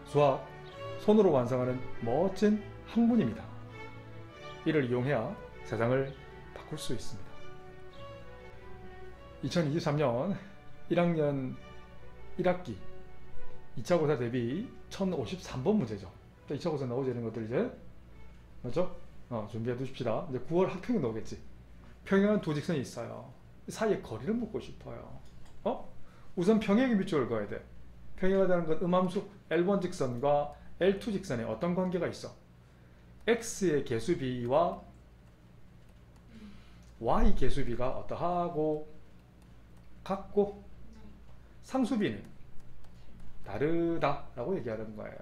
수학, 손으로 완성하는 멋진 학문입니다. 이를 이용해야 세상을 바꿀 수 있습니다. 2023년 1학년 1학기 2차 고사 대비 1053번 문제죠. 2차 고사 나오지 이런 것들 이제 맞죠? 준비해 두십시다. 이제 9월 학평이 나오겠지. 평행한 두 직선이 있어요. 사이에 거리를 묻고 싶어요. 우선 평행의 밑줄을 그어야 돼. 평행하다는 건 음함수 L1 직선과 L2 직선에 어떤 관계가 있어? X의 개수비와 Y 개수비가 어떠하고 같고 상수비는 다르다라고 얘기하는 거예요.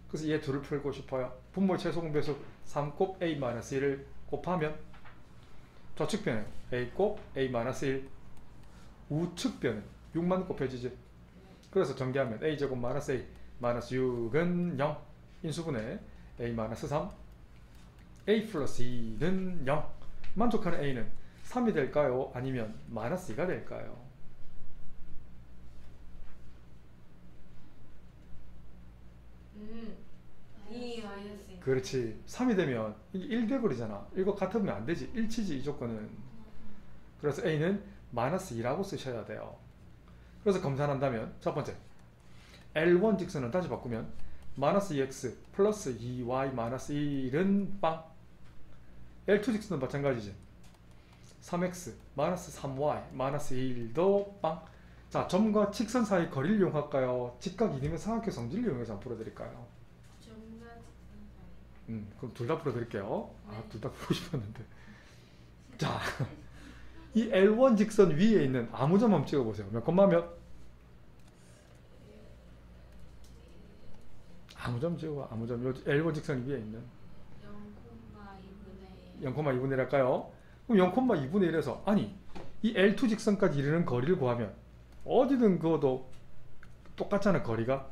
그래서 얘 둘을 풀고 싶어요. 분모의 최소 공배수 3 곱 A-1을 곱하면 좌측변은 A 곱 A-1 우측변은 6만 곱해지지. 그래서 전개하면 A제곱 마이너스 A 마이너스 6은 0 인수분해 A-3 A 플러스 2는 0 만족하는 A는 3이 될까요? 아니면 마이너스 2가 될까요? 그렇지. 3이 되면 이게 1 돼버리잖아. 이거 같으면 안 되지. 일치지 이 조건은. 그래서 A는 마이너스 2라고 쓰셔야 돼요. 그래서 검산한다면 첫 번째 L1 직선은 다시 바꾸면 마이너스 2x 플러스 2y 마이너스 1은 빵. L2 직선은 마찬가지지. 3x 마이너스 3y 마이너스 1도 빵. 자, 점과 직선 사이 거리를 이용할까요? 직각 이등변 삼각형 성질을 이용해서 한번 풀어드릴까요? 점과 직선 사이. 그럼 둘 다 풀어드릴게요. 둘 다 풀고 싶었는데. 자, 이 L1 직선 위에 있는 아무 점 한번 찍어보세요. 몇 콤마 몇? 아무 점 찍어. 아무 점. 요 L1 직선 위에 있는 0,2분의 1 할까요? 그럼 0,2분의 1에서 아니 이 L2 직선까지 이르는 거리를 구하면 어디든 그어도 똑같잖아 거리가.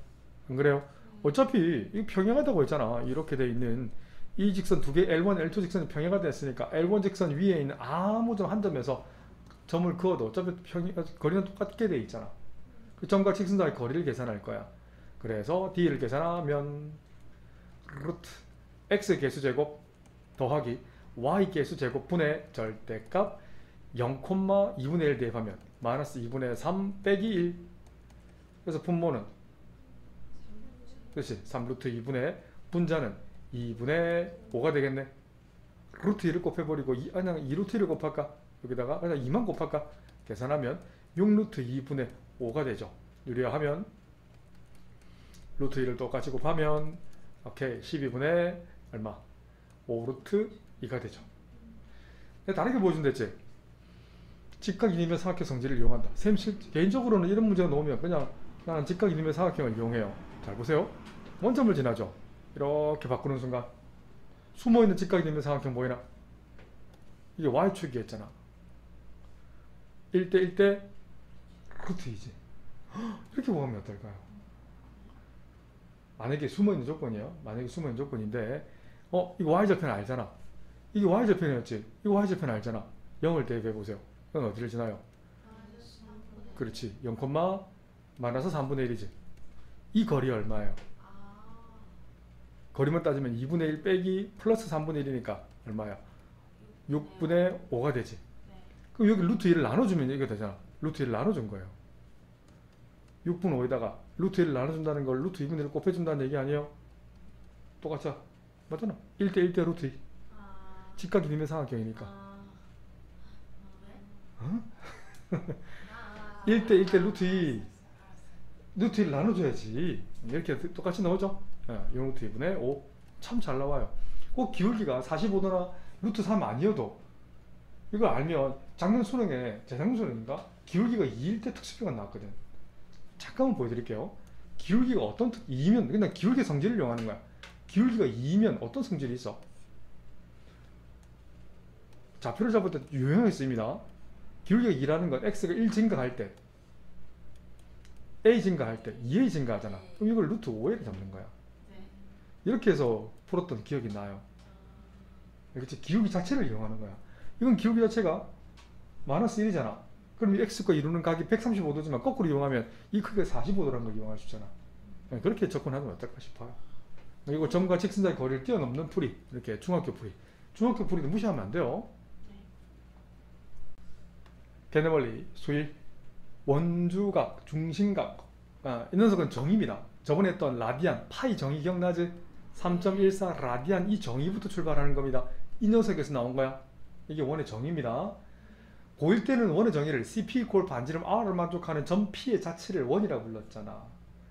안 그래요? 어차피 이거 평행하다고 했잖아. 이렇게 돼 있는 이 직선 두 개 L1, L2 직선이 평행하다 했으니까 L1 직선 위에 있는 아무 점 한 점에서 점을 그어도 어차피 거리는 똑같게 돼 있잖아. 그 점과 직선 사이 거리를 계산할 거야. 그래서 D를 계산하면 루트 X 개수제곱 더하기 Y 개수제곱 분의 절대값 0,2분의 1 대입하면 마이너스 2분의 3 빼기 1. 그래서 분모는 그렇지 3루트 2분의 분자는 2분의 5가 되겠네. 루트 2를 곱해버리고 그냥 2루트 1을 곱할까? 여기다가 그냥 2만 곱할까? 계산하면 6루트 2분의 5가 되죠. 유리화하면 루트 2를 똑같이 곱하면 오케이 12분의 얼마? 5루트 2가 되죠. 다르게 보여준댔지. 직각 이등변 삼각형 성질을 이용한다. 개인적으로는 이런 문제가 나오면 그냥 직각 이등변 삼각형을 이용해요. 잘 보세요. 원점을 지나죠. 이렇게 바꾸는 순간 숨어있는 직각 이등변 삼각형 보이나? 이게 Y축이었잖아. 1대 1대 루트 2지. 이렇게 보면 어떨까요? 만약에 숨어있는 조건이에요. 만약에 숨어있는 조건인데 이거 Y절편 알잖아. 이게 Y절편이었지. 이거 Y절편 알잖아. 0을 대입해보세요. 그건 어디를 지나요? 그렇지. 0, 마이너스 3분의 1이지. 이 거리 얼마예요? 거리만 따지면 2분의 1 빼기 플러스 3분의 1이니까 얼마야? 6분의 5가 되지. 그럼 여기 루트 1을 나눠주면 이게 되잖아. 루트 1을 나눠준 거예요. 6분의 5에다가 루트 1을 나눠준다는 걸 루트 2분의 1을 곱해준다는 얘기 아니에요? 똑같죠? 맞잖아. 1대 1대 루트 2. 직각 이등변 삼각형이니까. 1대 1대 루트 2. 루트 1을 나눠줘야지. 이렇게 똑같이 나오죠? 6루트 2분의 5. 참 잘 나와요. 꼭 기울기가 45도나 루트 3 아니어도 이걸 알면 작년 수능에 재작년 수능인가? 기울기가 2일 때 특수표가 나왔거든. 잠깐만 보여드릴게요. 기울기가 어떤 2면 그냥 기울기 성질을 이용하는 거야. 기울기가 2면 어떤 성질이 있어? 좌표를 잡을 때 유형이 쓰입니다. 기울기가 2라는 건 x가 1 증가할 때 a 증가할 때 2a 증가하잖아. 그럼 이걸 루트 5a를 잡는 거야. 이렇게 해서 풀었던 기억이 나요. 그렇지? 기울기 자체를 이용하는 거야. 이건 기울기 자체가 마이너스 1이잖아. 그럼 이 x과 이루는 각이 135도지만 거꾸로 이용하면 이 크기가 45도라는 걸 이용할 수 있잖아. 그렇게 접근하면 어떨까 싶어요. 그리고 점과 직선자의 거리를 뛰어넘는 풀이, 이렇게 중학교 풀이. 중학교 풀이도 무시하면 안 돼요. 네. 개념원리 수일 원주각, 중심각. 이 녀석은 정의입니다. 저번에 했던 라디안, 파이 정의 기억나지? 3.14 라디안 이 정의부터 출발하는 겁니다. 이 녀석에서 나온 거야. 이게 원의 정의입니다. 고1 때는 원의 정의를 CP 꼴 반지름 R을 만족하는 점 P의 자체를 원이라고 불렀잖아.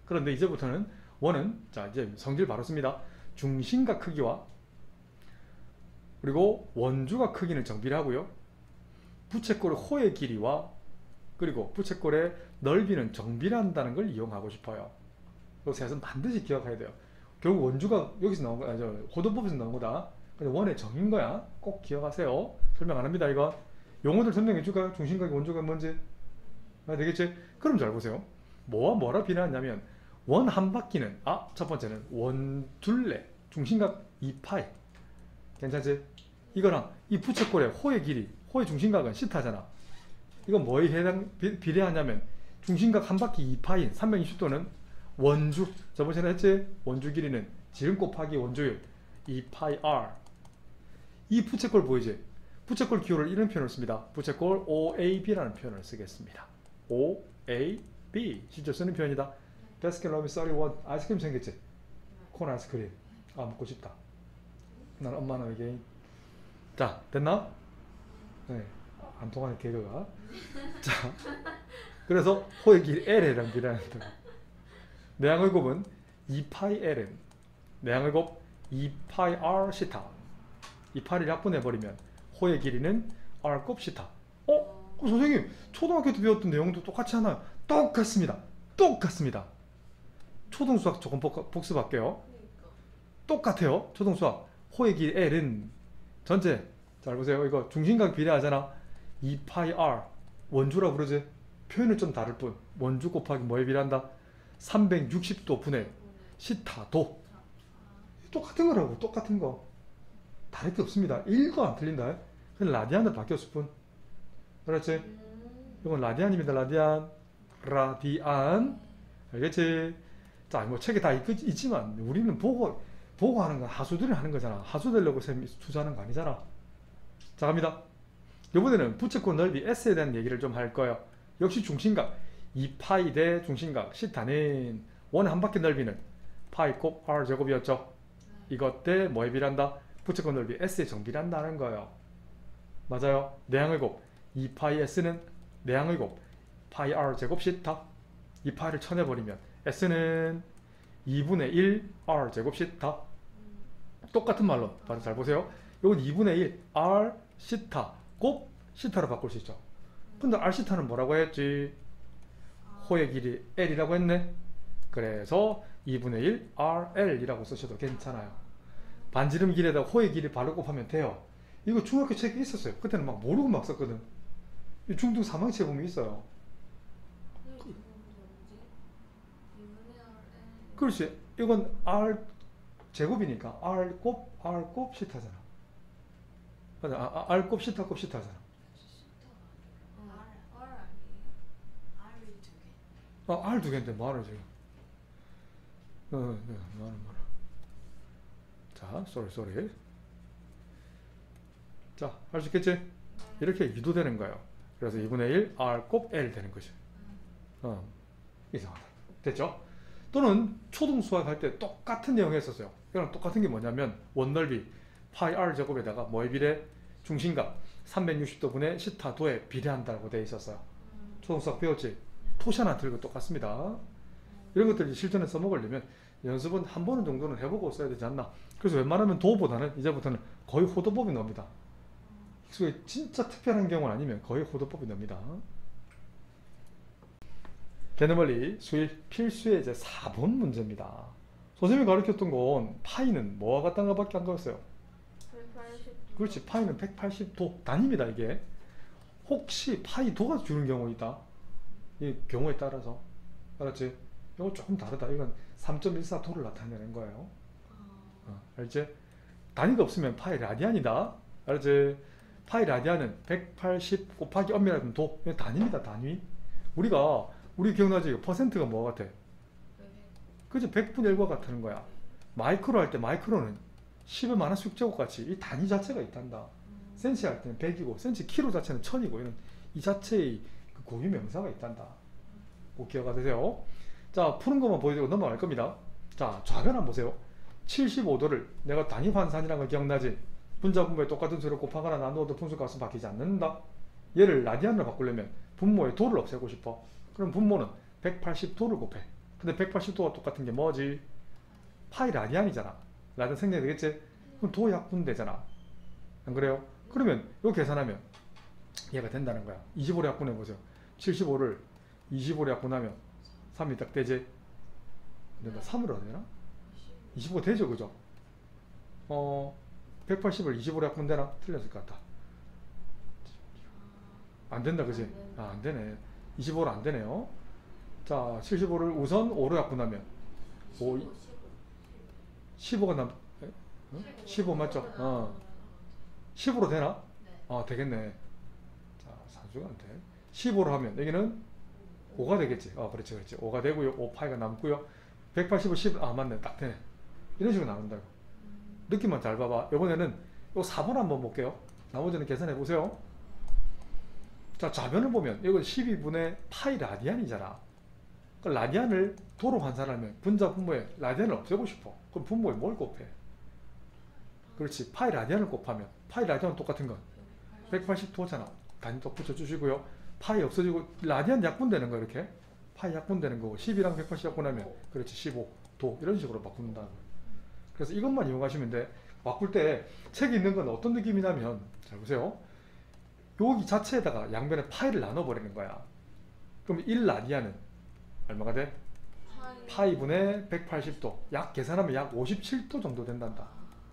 그런데 이제부터는 원은, 자 이제 성질 바로 씁니다. 중심각 크기와 그리고 원주각 크기는 정비를 하고요. 부채꼴의 호의 길이와 그리고 부채꼴의 넓이는 정비를 한다는 걸 이용하고 싶어요. 그래서 반드시 기억해야 돼요. 결국 원주가 여기서 나온 거야. 호도법에서 나온 거다. 근데 원의 정인 거야. 꼭 기억하세요. 설명 안 합니다. 이거 용어들 설명해 줄까요? 중심각이 원주각이 뭔지. 되겠지? 그럼 잘 보세요. 뭐와 뭐라 비례하냐면 원 한 바퀴는 첫 번째는 원 둘레 중심각 2파이 괜찮지? 이거랑 이 부채꼴의 호의 길이, 호의 중심각은 시타잖아. 이건 뭐에 비례하냐면 중심각 한 바퀴 2파인 360도는 원주, 저번에 했지? 원주 길이는 지름 곱하기 원주율 2파이 r. 이 부채꼴 보이지? 부채꼴 기호를 이런 표현을 씁니다. 부채꼴 OAB라는 표현을 쓰겠습니다. OAB 실제 쓰는 표현이다. 베스킨라빈스 31 아이스크림 생겼지? 콘 아이스크림. 먹고 싶다. 난 엄마는 이게 자 됐나? 네, 안 통하는 개그가. 자, 그래서 호의 길이 L이랑 비례한다. 내항의 곱은 2파이 L은 내항의 곱 2파이 R 시타. 2파이를 약분해버리면 호의 길이는 R 곱 시타. 선생님 초등학교 때 배웠던 내용도 똑같지 않아요? 똑같습니다. 똑같습니다. 초등수학 조금 복습할게요. 똑같아요. 초등수학. 호의 길이 L은 전체 잘 보세요. 이거 중심각 비례하잖아. 2파이 R 원주라 부르지. 표현은 좀 다를 뿐 원주 곱하기 뭐에 비례한다? 360도 분의 시타도. 똑같은 거라고. 똑같은 거. 다를 게 없습니다. 1도 안 틀린다. 그냥 라디안으로 바뀌었을 뿐. 그렇지? 이건 라디안입니다. 라디안. 라디안. 알겠지? 자, 뭐 책에 다 있지만 우리는 보고 하는 건 하수들이 하는 거잖아. 하수 되려고 쌤이 투자하는 거 아니잖아. 자, 갑니다. 이번에는 부채꼴 넓이 S에 대한 얘기를 좀 할 거예요. 역시 중심각 2파이 대 중심각 시타는 원 한 바퀴 넓이는 파이 곱 R 제곱이었죠. 이것 대 뭐에 비례한다? 부채꼴 넓이 S에 정비한다는 거예요. 맞아요. 내항의 곱 2파이 S는 내항의 곱 파이 R 제곱 시타. 2파이를 쳐내버리면 S는 2분의 1 R 제곱 시타. 똑같은 말로 바로 잘 보세요. 이건 2분의 1 R 시타 곱 시타로 바꿀 수 있죠. 근데 R 시타는 뭐라고 했지? 호의 길이 L이라고 했네. 그래서 2분의 1 RL이라고 쓰셔도 괜찮아요. 반지름 길에다 호의 길이 바로 곱하면 돼요. 이거 중학교 책에 있었어요. 그때는 막 모르고 막 썼거든. 중등 3학기에 보면 있어요. 그렇지. 이건 R 제곱이니까 R 곱 시타잖아. 맞아. R 곱 시타 곱 시타잖아. R 두 개인데 뭐하러 지금? 뭐하러. 자, 쏘리. 자, 할 수 있겠지? 이렇게 유도되는 거예요. 그래서 2분의 1 R 곱 L 되는 거죠. 이상하다. 됐죠? 또는 초등 수학할 때 똑같은 내용 했었어요. 이거랑 똑같은 게 뭐냐면 원넓이 파이 R 제곱에다가 뭐에 비례? 중심각 360도 분의 시타 도에 비례한다고 되어 있었어요. 초등 수학 배웠지? 토시 하나 들고 똑같습니다. 이런 것들 실전에 써먹으려면 연습은 한 번 정도는 해보고 써야 되지 않나. 그래서 웬만하면 도보다는 이제부터는 거의 호도법이 나옵니다. 진짜 특별한 경우는 아니면 거의 호도법이 나옵니다. 개념원리 수일 필수의 이제 4번 문제입니다. 선생님이 가르쳤던 건 파이는 뭐와 같은 것밖에 안 가르쳤어요. 180도. 그렇지. 파이는 180도 단위입니다. 이게 혹시 파이 도가 주는 경우 있다. 이 경우에 따라서 알았지? 이거 조금 다르다. 이건 3.14도를 나타내는 거예요. 알지? 단위가 없으면 파이 라디안이다. 알지? 파이 라디안은 180 곱하기 엄밀하면 도. 단위입니다. 단위. 우리 기억나지? 퍼센트가 뭐 같아? 그죠? 100분의 1과 같은 거야. 마이크로 할 때 마이크로는 10의 마이너스 6제곱 같이 이 단위 자체가 있단다. 센치 할 때는 100이고 센치 키로 자체는 1000이고 이런 이 자체의 그 고유 명사가 있단다. 꼭 기억하세요. 자, 푸는 것만 보여드리고 넘어갈 겁니다. 자, 좌변 한번 보세요. 75도를 내가 단위 환산이라는 거 기억나지? 분자 분모에 똑같은 수를 곱하거나 나누어도 분수값은 바뀌지 않는다. 얘를 라디안으로 바꾸려면 분모의 도를 없애고 싶어. 그럼 분모는 180도를 곱해. 근데 180도가 똑같은 게 뭐지? 파이 라디안이잖아. 라디안 생략 되겠지? 그럼 도 약분되잖아. 안 그래요? 그러면 이거 계산하면 얘가 된다는 거야. 25로 약분해 보세요. 75를 25로 약분하면 3이 딱 되지? 근데 3으로 해야 되나? 25 되죠, 그죠? 180을 25로 약분되나? 틀렸을 것 같다. 안 된다, 그지? 아, 안 되네. 25로 안 되네요. 자, 75를 우선 5로 약분하면 15가 15 맞죠? 15로 되나? 되겠네. 자, 산수가 안 돼. 15로 하면 여기는 5가 되겠지. 그렇지, 그렇지. 5가 되고요. 5파이가 남고요. 180을 10, 맞네. 딱 되네. 이런 식으로 나온다고. 느낌만 잘 봐봐. 이번에는 요 4번 한번 볼게요. 나머지는 계산해 보세요. 자, 좌변을 보면 이건 12분의 파이 라디안이잖아. 그 라디안을 도로 환산하면 분자 분모에 라디안을 없애고 싶어. 그럼 분모에 뭘 곱해? 그렇지. 파이 라디안을 곱하면 파이 라디안은 똑같은 건 180도잖아. 단위 또 붙여주시고요. 파이 없어지고 라디안 약분되는 거 이렇게 파이 약분되는 거고 10이랑 180 약분하면 그렇지 15도 이런 식으로 바꾼다고. 그래서 이것만 이용하시면 돼. 바꿀 때 책에 있는 건 어떤 느낌이냐면 잘 보세요. 여기 자체에다가 양변에 파이를 나눠버리는 거야. 그럼 1라디안은 얼마가 돼? 파이분의 180도. 약 계산하면 약 57도 정도 된단다.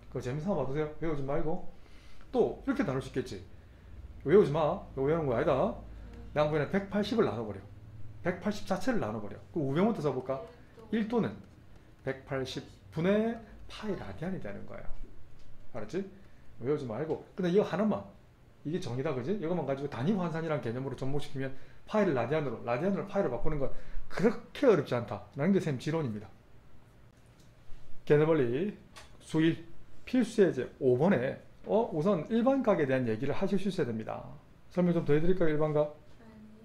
그거 재미삼아 봐두세요. 외우지 말고. 또 이렇게 나눌 수 있겠지. 외우지 마. 이거 외우는 거 아니다. 양변에 180을 나눠버려. 180 자체를 나눠버려. 그럼 우변부터 써볼까? 1도는 180분의 파이 라디안이 되는 거야. 알았지? 외우지 말고. 근데 이거 하나만. 이게 정의다, 그지? 이것만 가지고 단위 환산이라는 개념으로 접목시키면 파이를 라디안으로 파이를 바꾸는 건 그렇게 어렵지 않다. 라는 게 쌤 지론입니다. 개념원리 수1 필수예제 5번에 우선 일반각에 대한 얘기를 하실 수 있어야 됩니다. 설명 좀 더 해드릴까요? 일반각?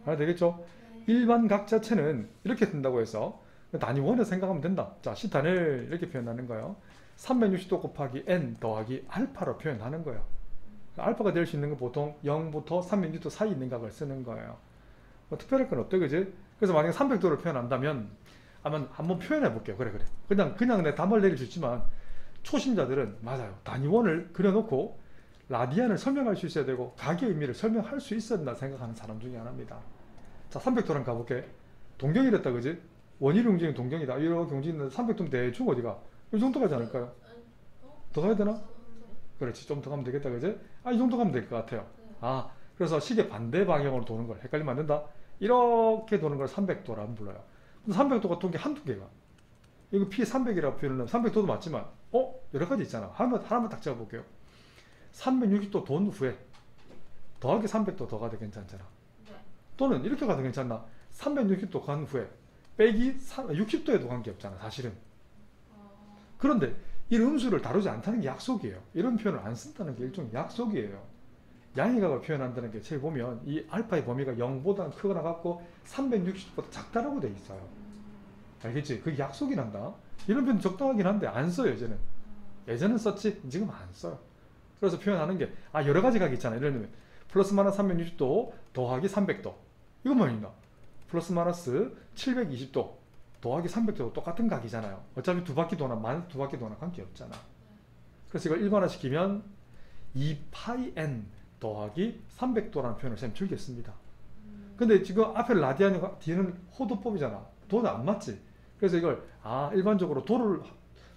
하나 되겠죠? 일반각 자체는 이렇게 된다고 해서 단위원을 생각하면 된다. 자, 시탄을 이렇게 표현하는 거예요. 360도 곱하기 n 더하기 알파로 표현하는 거예요. 알파가 될 수 있는 건 보통 0부터 360도 사이 있는 각을 쓰는 거예요. 뭐 특별할 건 없대, 그지? 그래서 만약에 300도를 표현한다면 한번 표현해 볼게요. 그래. 그냥 내 답을 내릴 수 있지만 초심자들은 맞아요. 단위원을 그려놓고 라디안을 설명할 수 있어야 되고 각의 의미를 설명할 수 있어야 된다 생각하는 사람 중에 하나입니다. 자, 300도랑 가볼게. 동경이랬다, 그지? 원일 움직이는 동경이다. 이렇게 움직이는데 300도면 대충 어디가? 이 정도 가지 않을까요? 더 가야 되나? 그렇지. 좀 더 가면 되겠다, 그지? 이 정도 가면 될 것 같아요. 그래서 시계 반대 방향으로 도는 걸 헷갈리면 안 된다. 이렇게 도는 걸 300도라고 불러요. 300도가 돈 게 한두 개가. 이거 P 300이라고 표현을 하면 300도도 맞지만, 여러 가지 있잖아. 하나만 딱 잡아볼게요. 360도 돈 후에 더하기 300도 더 가도 괜찮잖아. 또는 이렇게 가도 괜찮나? 360도 간 후에 빼기 60도에도 관계없잖아, 사실은. 그런데 이 음수를 다루지 않다는 게 약속이에요. 이런 표현을 안 쓴다는 게 일종의 약속이에요. 양의각을 표현한다는 게 책 보면 이 알파의 범위가 0보다 크거나 같고 360보다 작다라고 돼 있어요. 알겠지? 그게 약속이 난다. 이런 표현 적당하긴 한데 안 써요, 예전엔. 예전엔 썼지, 지금 안 써요. 그래서 표현하는 게 여러 가지 각이 있잖아요. 예를 들면 플러스 마이너스 360도 더하기 300도 이것만 있나? 플러스 마이너스 720도 더하기 300도 똑같은 각이잖아요. 어차피 두 바퀴 도나 마이너스 두 바퀴 도나 관계없잖아. 그래서 이걸 일반화시키면 2파이 더하기 300도라는 표현을 쌤 즐겼습니다. 근데 지금 앞에 라디안이 뒤에는 호도법이잖아. 도는 안 맞지. 그래서 이걸 일반적으로 도를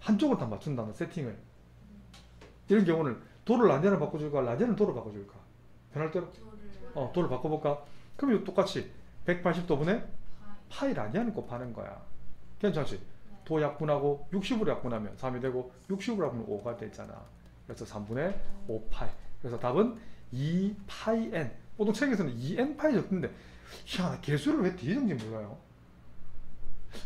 한쪽으로 다 맞춘다는 세팅을. 이런 경우는 도를 라디안을 바꿔줄까 라디안을 도로 바꿔줄까? 변할 대로 도를 바꿔볼까? 그럼 이거 똑같이 180도분의 파이 라디안을 곱하는 거야. 괜찮지? 도 약분하고 60으로 약분하면 3이 되고 60으로 약분하면 5가 되잖아. 그래서 3분의 5파이. 그래서 답은 2파이 n. 보통 책에서는 2n파이 적는데 개수를 왜 뒤에 정지 몰라요?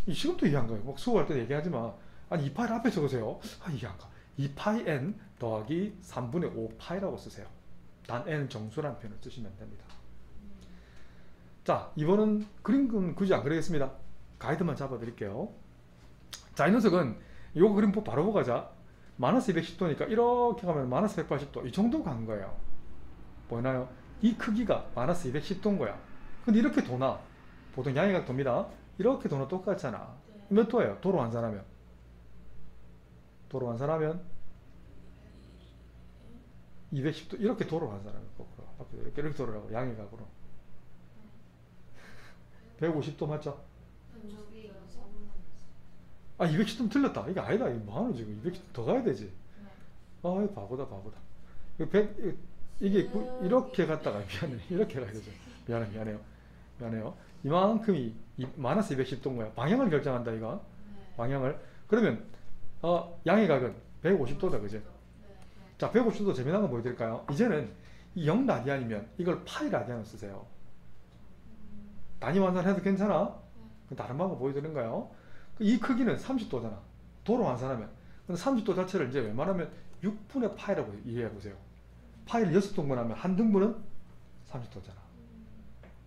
이 지금도 이해 안 가요. 막 수업할 때 얘기하지 마. 아니 이 파일 앞에 적으세요. 아 이해 안 가. 2파이 n 더하기 3분의 5파이라고 쓰세요. 단 n은 정수라는 표현을 쓰시면 됩니다. 자, 이번은 그림은 굳이 안 그리겠습니다. 가이드만 잡아드릴게요. 자, 이 녀석은 요 그림 바로 보고 가자. 마이너스 210도니까 이렇게 가면 마이너스 180도 이 정도 간 거예요. 보이나요? 이 크기가 마이너스 210도인 거야. 근데 이렇게 도나 보통 양의각 돕니다. 이렇게 도나 똑같잖아. 몇 도예요? 도로 환산하면 도로 환산하면 210도 이렇게 도로 환산하면 거꾸로 앞에 이렇게 도로라고 양의각으로 150도 맞죠? 아 210도 틀렸다. 이게 아니다. 이거 뭐하노 지금 210도 더 가야 되지. 아 이거 바보다 바보다. 이거 100, 이게 이렇게 갔다가 미안해 이렇게 가야 되죠. 미안해요. 이만큼이 마이너스 210도인 거야. 방향을 결정한다 이거. 방향을. 그러면 양의각은 150도다 그죠? 자 150도 재미난 거 보여드릴까요? 이제는 이 0라디안이면 이걸 파이 라디안을 쓰세요. 단위 환산해도 괜찮아? 다른 방법 보여드리는 거예요. 이 크기는 30도잖아. 도로 환산하면. 근데 30도 자체를 이제 웬만하면 6분의 파이라고 이해해 보세요. 파이를 6등분하면 한 등분은 30도잖아.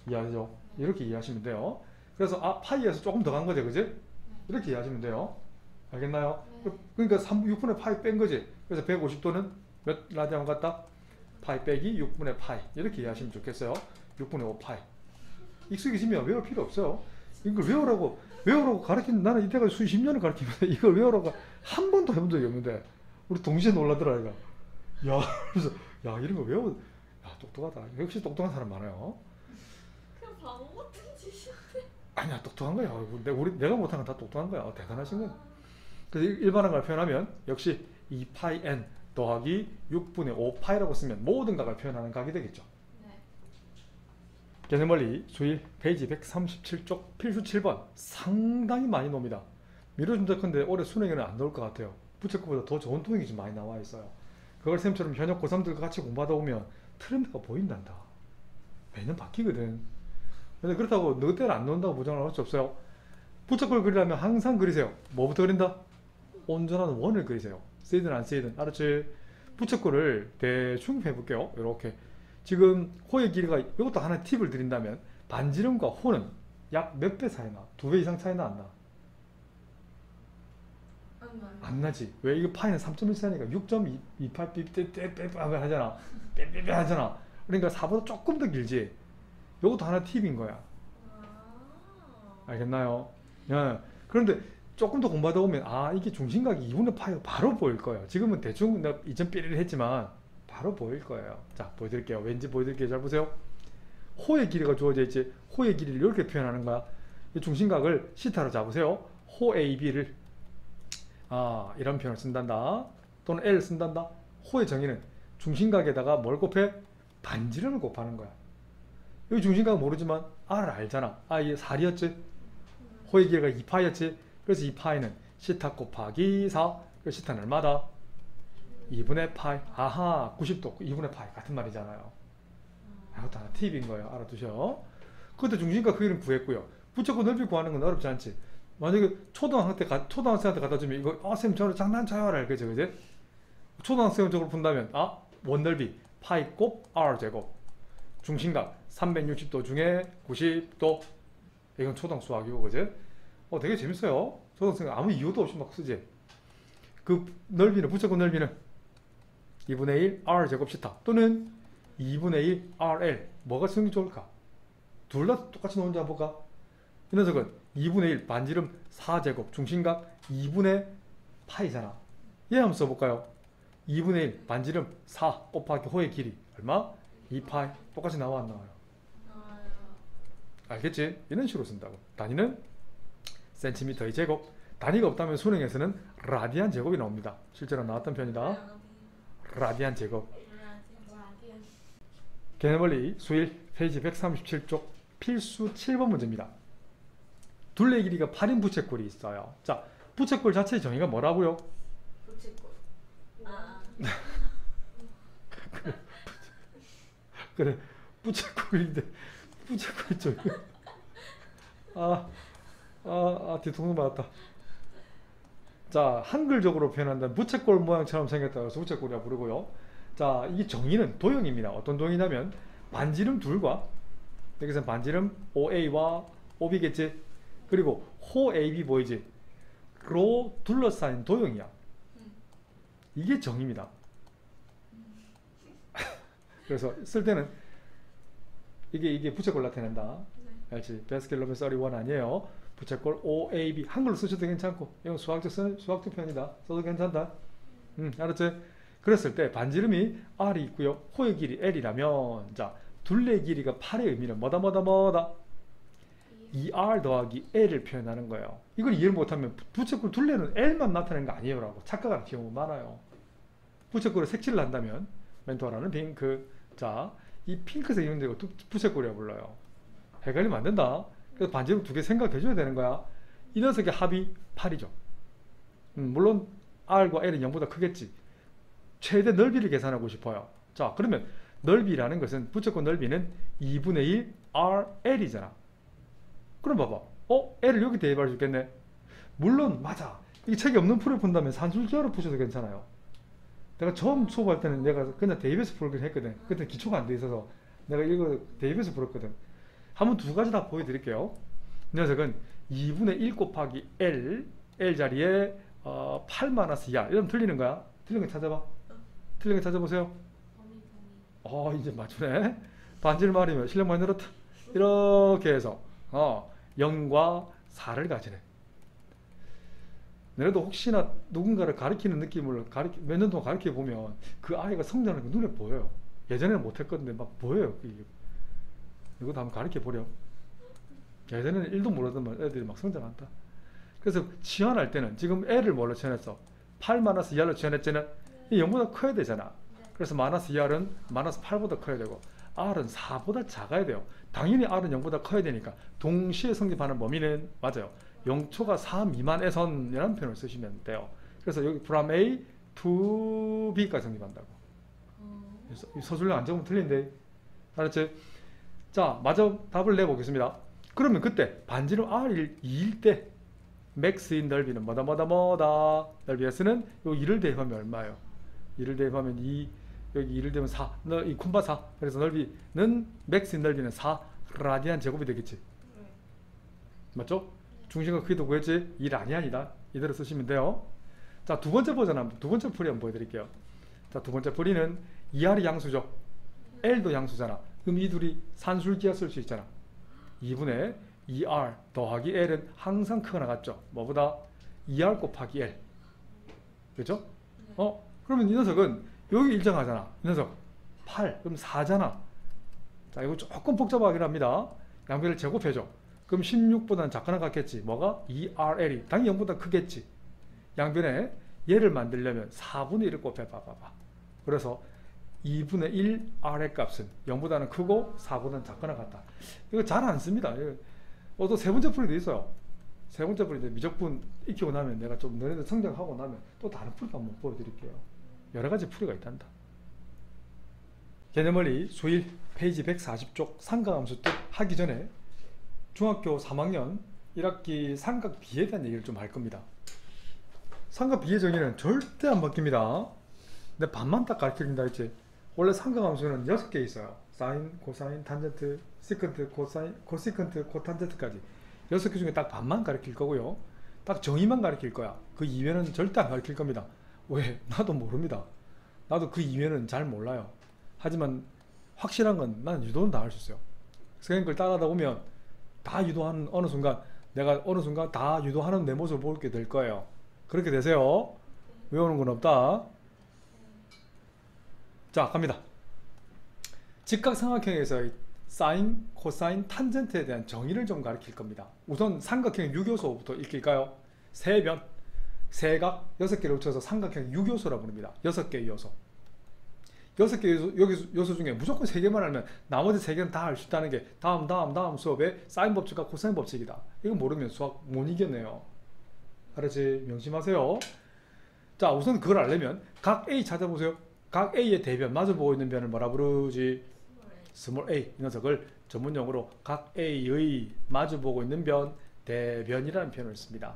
이해하죠? 이렇게 이해하시면 돼요. 그래서 파이에서 조금 더 간 거지, 그지? 이렇게 이해하시면 돼요. 알겠나요? 그러니까 6분의 파이 뺀 거지. 그래서 150도는 몇 라디안 같다? 파이 빼기 6분의 파이. 이렇게 이해하시면 좋겠어요. 6분의 5 파이. 익숙해지면 외울 필요 없어요. 이걸 외우라고 가르치는, 나는 이때까지 수십 년을 가르치면서 이걸 외우라고 한 번도 해본 적이 없는데, 우리 동시에 놀라더라, 이거. 야, 그래서, 야, 이런 거 야, 똑똑하다. 역시 똑똑한 사람 많아요. 그냥 바보 같은 짓인데. 아니야, 똑똑한 거야. 내가 못한 건 다 똑똑한 거야. 대단하신 거야. 그래서 일반한 걸 표현하면, 역시 2파이 n 더하기 6분의 5파이라고 쓰면 모든 각을 표현하는 각이 되겠죠. 개념원리 수일 페이지 137쪽 필수 7번 상당히 많이 놉니다. 미뤄준다 근데 올해 수능에는 안 나올 것 같아요. 부채꼴보다 더 좋은 토익이 좀 많이 나와 있어요. 그걸 쌤처럼 현역 고3들과 같이 공부하다 보면 트렌드가 보인단다. 매년 바뀌거든. 근데 그렇다고 너 때는 안 나온다고 보장을 할 수 없어요. 부채꼴 그리려면 항상 그리세요. 뭐부터 그린다? 온전한 원을 그리세요. 쓰이든 안 쓰이든. 알았지? 부채꼴을 대충 해볼게요. 이렇게. 지금 호의 길이가, 이것도 하나의 팁을 드린다면 반지름과 호는 약 몇 배 차이 나? 2배 이상 차이 나 안 나? 안 나지. 왜? 이거 파이는 3.14니까 6.28삐삐 하잖아. 삐삐삐 하잖아. 그러니까 4보다 조금 더 길지. 이것도 하나의 팁인 거야. 알겠나요? 예. 그런데 조금 더 공부하다 보면 이게 중심각이 2분의 파이가 바로 보일 거예요. 지금은 대충 내가 이전 삐리를 했지만 바로 보일 거예요. 자, 보여드릴게요. 왠지 보여드릴게요. 잘 보세요. 호의 길이가 주어져 있지. 호의 길이를 이렇게 표현하는 거야. 이 중심각을 시타로 잡으세요. 호 AB를 이런 표현을 쓴단다. 또는 L 쓴단다. 호의 정의는 중심각에다가 뭘 곱해? 반지름을 곱하는 거야. 여기 중심각은 모르지만 R을 알잖아. 이게 4였지? 호의 길이가 2파이였지? 그래서 2파이는 시타 곱하기 4. 그래서 시타는 얼마다? 2분의 파이. 90도 2분의 파이 같은 말이잖아요. 이것도 하나 팁인 거예요. 알아두셔. 그때 중심각 크기는 구했고요. 부채꼴 넓이 구하는 건 어렵지 않지. 만약에 초등학생한테 갖다 주면 이거 쌤 저를 장난쳐요 알겠죠, 그지? 초등학생적으로 푼다면 원 넓이 파이 곱 r 제곱 중심각 360도 중에 90도. 이건 초등 수학이고, 그지? 되게 재밌어요. 초등학생 아무 이유도 없이 막 쓰지. 그 넓이는, 부채꼴 넓이는 2분의 1 r 제곱 시타 또는 2분의 1 rl. 뭐가 쓰는 게 좋을까? 둘 다 똑같이 놓은지 한번 볼까? 이 녀석은 2분의 1 반지름 4제곱 중심각 2분의 파이잖아. 얘 한번 써볼까요? 2분의 1 반지름 4 곱하기 호의 길이 얼마? 2파이. 똑같이 나와 안 나와요? 알겠지? 이런 식으로 쓴다고. 단위는 센티미터의 제곱. 단위가 없다면 수능에서는 라디안 제곱이 나옵니다. 실제로 나왔던 편이다. 라디안 제곱. 개념원리 수일 페이지 137쪽 필수 7번 문제입니다. 둘레 길이가 8인 부채꼴이 있어요. 자, 부채꼴 자체의 정의가 뭐라고요? 부채꼴. 그래, 부채꼴인데 부채꼴이 좀 뒤통수 맞았다. 자, 한글적으로 표현한다면 부채꼴 모양처럼 생겼다고 해서 부채꼴이라 부르고요. 자, 이 정의는 도형입니다. 어떤 도형이냐면 반지름 둘과 여기서 반지름 OA와 OB겠지? 그리고 호 AB 보이지? 로 둘러싸인 도형이야. 이게 정의입니다. 그래서 쓸 때는 이게 부채꼴 나타낸다. 알지? 베스킬러면 31 아니에요. 부채꼴 OAB 한글로 쓰셔도 괜찮고 이건 수학적 표현이다. 써도 괜찮다. 알았지? 그랬을 때 반지름이 R이 있고요. 호의 길이 L이라면 자 둘레의 길이가 8의 의미는 뭐다? 2R 더하기 L을 표현하는 거예요. 이걸 이해를 못하면 부채꼴 둘레는 L만 나타내는 거 아니에요 라고 착각하는 경우가 많아요. 부채꼴에 색칠을 한다면 멘토라는 핑크, 자 이 핑크색 이런 데가 부채꼴이라고 불러요. 헷갈리면 안 된다. 그래서 반지름 두 개 생각해 줘야 되는 거야. 이 녀석의 합이 8이죠. 물론 R과 L은 0보다 크겠지. 최대 넓이를 계산하고 싶어요. 자 그러면 넓이라는 것은 부채꼴 넓이는 2분의 1 RL이잖아. 그럼 봐봐. L을 여기 대입할 수 있겠네. 물론 맞아. 이 책이 없는 풀을 푼다면 산술기하로 푸셔도 괜찮아요. 내가 처음 수업할 때는 내가 그냥 대입해서 풀긴 했거든. 그때 기초가 안 돼 있어서 내가 이거 대입해서 풀었거든. 한번 두 가지 다 보여드릴게요. 이 녀석은 2분의 1 곱하기 L 자리에 8 마이너스 2R 이러면 틀리는 거야. 틀린 거 찾아봐. 틀린 거 찾아보세요. 이제 맞추네. 반지를 말이면 실력 많이 늘었다. 이렇게 해서 0과 4를 가지네. 너네도 혹시나 누군가를 가리키는 느낌을 몇 년 동안 가르쳐 보면 그 아이가 성장하는 게 눈에 보여요. 예전에는 못했거든요. 막 보여요. 이것도 한번 가르쳐 보렴. 예전에는 1도 모르던 애들이 막 성장한다. 그래서 치환할 때는 지금 L을 뭘로 치환했어? 8 마이너스 2R로 치환했잖아. 이 0보다 커야 되잖아. 그래서 마이너스 2R은 마이너스 8보다 커야 되고 R은 4보다 작아야 돼요. 당연히 R은 0보다 커야 되니까 동시에 성립하는 범위는 맞아요. 0초가 4 미만에선이라는 표현을 쓰시면 돼요. 그래서 여기 from A to B까지 성립한다고. 서술형 안 적으면 틀린데. 알았지? 자, 마저 답을 내보겠습니다. 그러면 그때 반지름 R2일 때 맥스인 넓이는 뭐다? 넓이 S는 요 2를 대입하면 얼마예요? 2를 대입하면 2, 여기 2를 대입하면 4, 이 콤바 4. 그래서 넓이는 맥스인 넓이는 4 라디안 제곱이 되겠지. 맞죠? 중심과 크기도 구했지? 1 아니다. 이대로 쓰시면 돼요. 자, 두 번째 버전, 두 번째 풀이 한번 보여드릴게요. 자, 두 번째 풀이는 2R이 양수죠. L도 양수잖아. 그럼 이 둘이 산술기하 쓸 수 있잖아. 2분의 2R 더하기 L은 항상 크거나 같죠. 뭐보다? 2R 곱하기 L. 그렇죠? 그러면 이 녀석은 여기 일정하잖아. 이 녀석 8. 그럼 4잖아. 자, 이거 조금 복잡하긴 합니다. 양변을 제곱해줘. 그럼 16보다는 작거나 같겠지. 뭐가? 2RL이 당연히 0보다 크겠지. 양변에 얘를 만들려면 4분의 1을 곱해봐봐. 그래서 2분의 1 R의 값은 0보다는 크고 4보다는 작거나 같다. 이거 잘 안 씁니다. 또 세 번째 풀이도 있어요. 세 번째 풀이 이제 미적분 익히고 나면 내가 좀 너네들 성장하고 나면 또 다른 풀도 한번 보여드릴게요. 여러 가지 풀이가 있단다. 개념원리 수일 페이지 140쪽 삼각함수 뜻 하기 전에 중학교 3학년 1학기 삼각비에 대한 얘기를 좀 할 겁니다. 삼각비의 정의는 절대 안 바뀝니다. 내 반만 딱 가르쳐준다 했지. 원래 삼각함수는 6개 있어요. 사인, 코사인, 탄젠트, 시컨트, 코사인, 코시컨트, 코탄젠트까지 6개 중에 딱 반만 가르칠 거고요. 딱 정의만 가르칠 거야. 그 이외는 절대 안 가르칠 겁니다. 왜? 나도 모릅니다. 나도 그 이외는 잘 몰라요. 하지만 확실한 건 나는 유도는 다 할 수 있어요. 선생님 걸 따라하다 보면 다 유도하는 어느 순간 내가 어느 순간 다 유도하는 내 모습을 보게 될 거예요. 그렇게 되세요. 외우는 건 없다. 자, 갑니다. 직각삼각형에서 사인, 코사인, 탄젠트에 대한 정의를 좀 가르칠 겁니다. 우선 삼각형 6요소부터 읽힐까요? 세변, 세각, 6개를 합쳐서 삼각형 6요소라고 부릅니다. 6개의 요소. 6개 요소 중에 무조건 3개만 알면 나머지 3개는 다 알 수 있다는 게 다음 수업에 사인 법칙과 코사인 법칙이다. 이거 모르면 수학 못 이겼네요. 알았지? 명심하세요. 자, 우선 그걸 알려면 각 A 찾아보세요. 각 A의 대변, 마주보고 있는 변을 뭐라 부르지? 스몰 a. 이 녀석을 전문용어로 각 A의 마주보고 있는 변, 대변이라는 표현을 씁니다.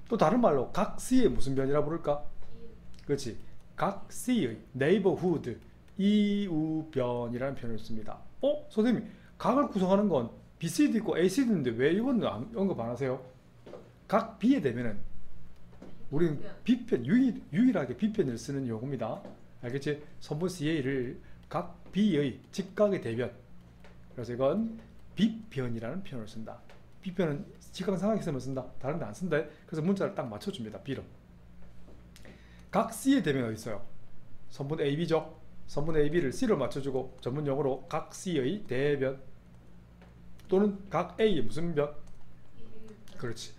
또 다른 말로 각 C의 무슨 변이라 부를까? 그렇지. 각 C의 neighborhood 이웃변이라는 표현을 씁니다. 선생님, 각을 구성하는 건 BC도 있고 AC도 있는데 왜 이건 언급 안 하세요? 각 B의 대변은 우리는 B편, 유일하게 B편을 쓰는 용어입니다. 알겠지? 선분 CA를 각 B의 직각의 대변. 그래서 이건 B편이라는 표현을 쓴다. B편은 직각상하게 쓴다. 다른 데 안 쓴다. 그래서 문자를 딱 맞춰줍니다. B로. 각 C의 대변이 어디 있어요? 선분 AB죠. 선분 AB를 C로 맞춰주고 전문 용어로 각 C의 대변 또는 각 A의 무슨 변? 그렇지.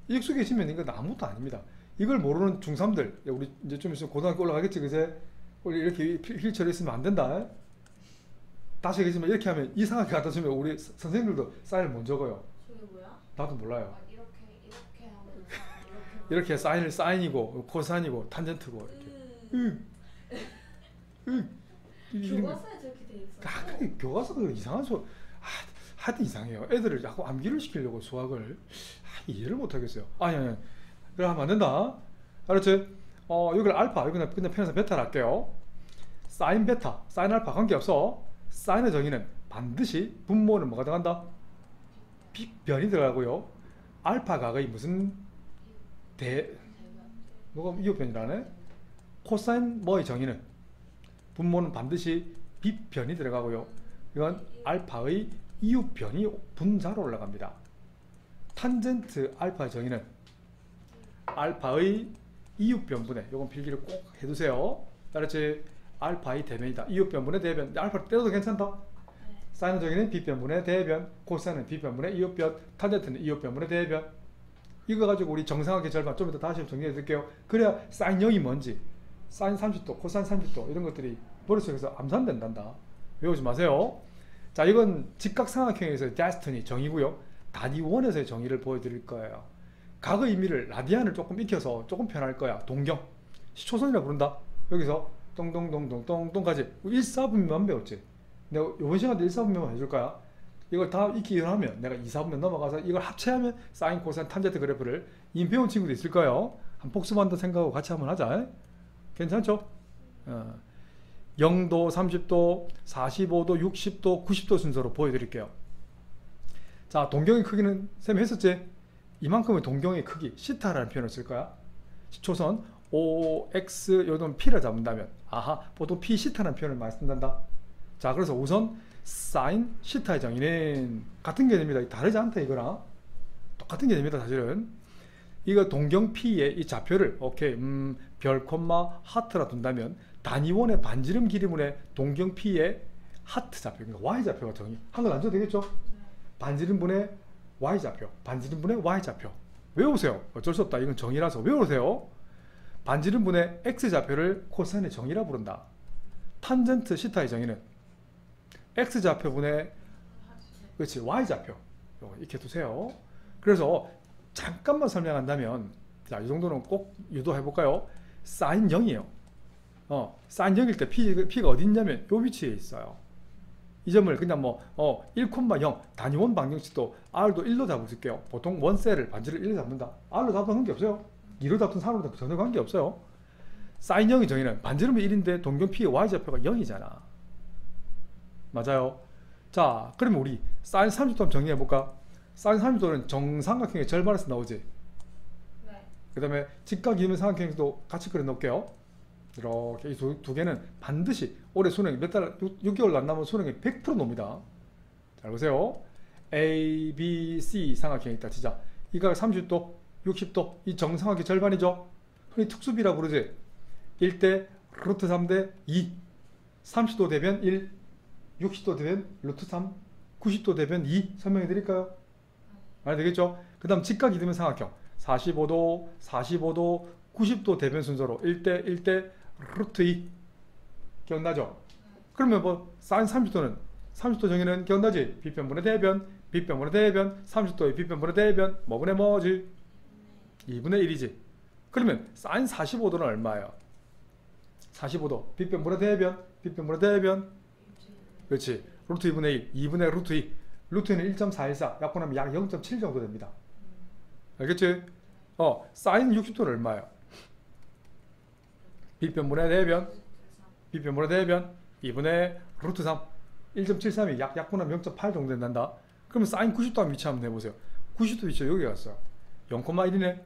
익숙해지면 이건 아무것도 아닙니다. 이걸 모르는 중3들, 우리 이제 좀 있으면 고등학교 올라가겠지, 그제? 우리 이렇게 필처리 있으면 안 된다. 다시 얘기하지만 이렇게 하면 이상하게 갖다 주면 우리 선생님들도 사인을 못 적어요. 저게 뭐야? 나도 몰라요. 이렇게 하면 이렇게 사인이고 코사인이고 탄젠트고 이렇게. 교과서에 저렇게 돼 있어. 교과서도 이상한 하여튼 이상해요. 애들을 자꾸 암기를 시키려고 수학을 이해를 못 하겠어요. 아니 그래 하면 안 된다. 알았지? 여기를 알파, 여기는 그냥 편해서 베타를 할게요. 사인 베타, 사인 알파 관계없어. 사인의 정의는 반드시 분모는 뭐가 들어간다? B변이 들어가고요. 알파 각의 무슨 뭐가 이웃변이라네? 코사인 뭐의 정의는 분모는 반드시 B변이 들어가고요. 이건 알파의 이웃변이 분자로 올라갑니다. 탄젠트 알파의 정의는 알파의 이웃변분의, 이건 필기를 꼭 해두세요. 알았지? 알파의 대변이다. 이웃변분의 대변. 알파를 떼도 괜찮다. 사인의 정의는 B변분의 대변, 코사인은 B변분의 이웃변, 탄젠트는 이웃변분의 대변. 이거 가지고 우리 정상학의 절반 좀 이따 다시 정리해 드릴게요. 그래야 사인 0이 뭔지, 사인 30도, 코사인 30도 이런 것들이 머릿속에서 암산된단다. 외우지 마세요. 자, 이건 직각삼각형에서의 destiny 정의고요. 단위원에서의 정의를 보여드릴 거예요. 각의 의미를 라디안을 조금 익혀서 조금 편할 거야. 동경, 시초선이라 부른다. 여기서 똥똥똥똥똥똥까지 1, 4분면만 배웠지. 내가 이번 시간에 1, 4분면만 해줄 거야. 이걸 다 익히기 하면 내가 2, 4분면 넘어가서 이걸 합체하면 사인, 코사인, 탄젠트 그래프를 이미 배운 친구도 있을 거예요. 한 복습한다 생각하고 같이 한번 하자. 괜찮죠? 0도, 30도, 45도, 60도, 90도 순서로 보여드릴게요. 자, 동경의 크기는 쌤이 했었지? 이만큼의 동경의 크기, 시타라는 표현을 쓸 거야. 시초선 O, X, 요런 P를 잡는다면 보통 P, 시타라는 표현을 많이 쓴단다. 자, 그래서 우선 사인, 시타의 정의는 같은 개념이다. 다르지 않다 이거랑. 똑같은 개념이다 사실은. 이거 동경 P의 이 좌표를 별, 콤마, 하트라 둔다면 단위원의 반지름 길이분의 동경 P의 하트 좌표, 그러니까 Y좌표가 정의. 한글 안 줘도 되겠죠? 반지름분의 Y좌표, 반지름분의 Y좌표. 외우세요. 어쩔 수 없다. 이건 정의라서 외우세요. 반지름분의 X좌표를 코사인의 정의라 부른다. 탄젠트 시타의 정의는 X좌표분의 그렇지 Y좌표. 이렇게 두세요. 그래서 잠깐만 설명한다면, 자, 이 정도는 꼭 유도해볼까요? 사인 0이에요. 사인 0일 때 P가 어디 있냐면 이 위치에 있어요. 이 점을 그냥 1,0 단위원 방정식도 R도 1로 잡을게요. 보통 원셀을 반지를 1로 잡는다. R로 잡든 관계없어요. 2로 잡든 3로 잡든 전혀 관계없어요. 사인 0의 정의는 반지름이 1인데 동경 P의 Y좌표가 0이잖아. 맞아요. 자, 그러면 우리 사인 30도 한번 정리해볼까? 사인 30도는 정삼각형의 절반에서 나오지. 네. 그 다음에 직각 이면 삼각형에서도 같이 그려 놓을게요. 이렇게 이 두 개는 반드시 올해 수능이 몇 달, 6개월 안 남은 수능이 100% 놉니다. 잘 보세요. A, B, C 삼각형이 있다. 진짜 이가 30도, 60도 이 정삼각형 절반이죠. 흔히 특수비라 부르지. 1대 루트 3대 2, 30도 대변 1, 60도 대변 루트 3, 90도 대변 2 설명해 드릴까요? 알 되겠죠? 그 다음 직각 이등변 삼각형 45도, 45도, 90도 대변 순서로 1대 1대 루트 2 기억나죠? 그러면 사인 30도는 30도 정의는 기억나지? B편분의 대변, B편분의 대변, 30도의 B편분의 대변 뭐분의 뭐지? 2분의 1이지. 그러면 사인 45도는 얼마예요? 45도 B편분의 대변, B편분의 대변 그렇지. 루트 2분의 1, 2분의 루트 2 루트는 1.414 약분하면 약 0.7 정도 됩니다. 알겠지? 사인 60도는 얼마예요? 빗변분의 대변 2분의 루트 3 1.73이 약분하면 0.8 정도 된단다. 그러면 사인 90도 한번 위치 한번 해보세요. 90도 위치 여기 갔어요. 0,1이네.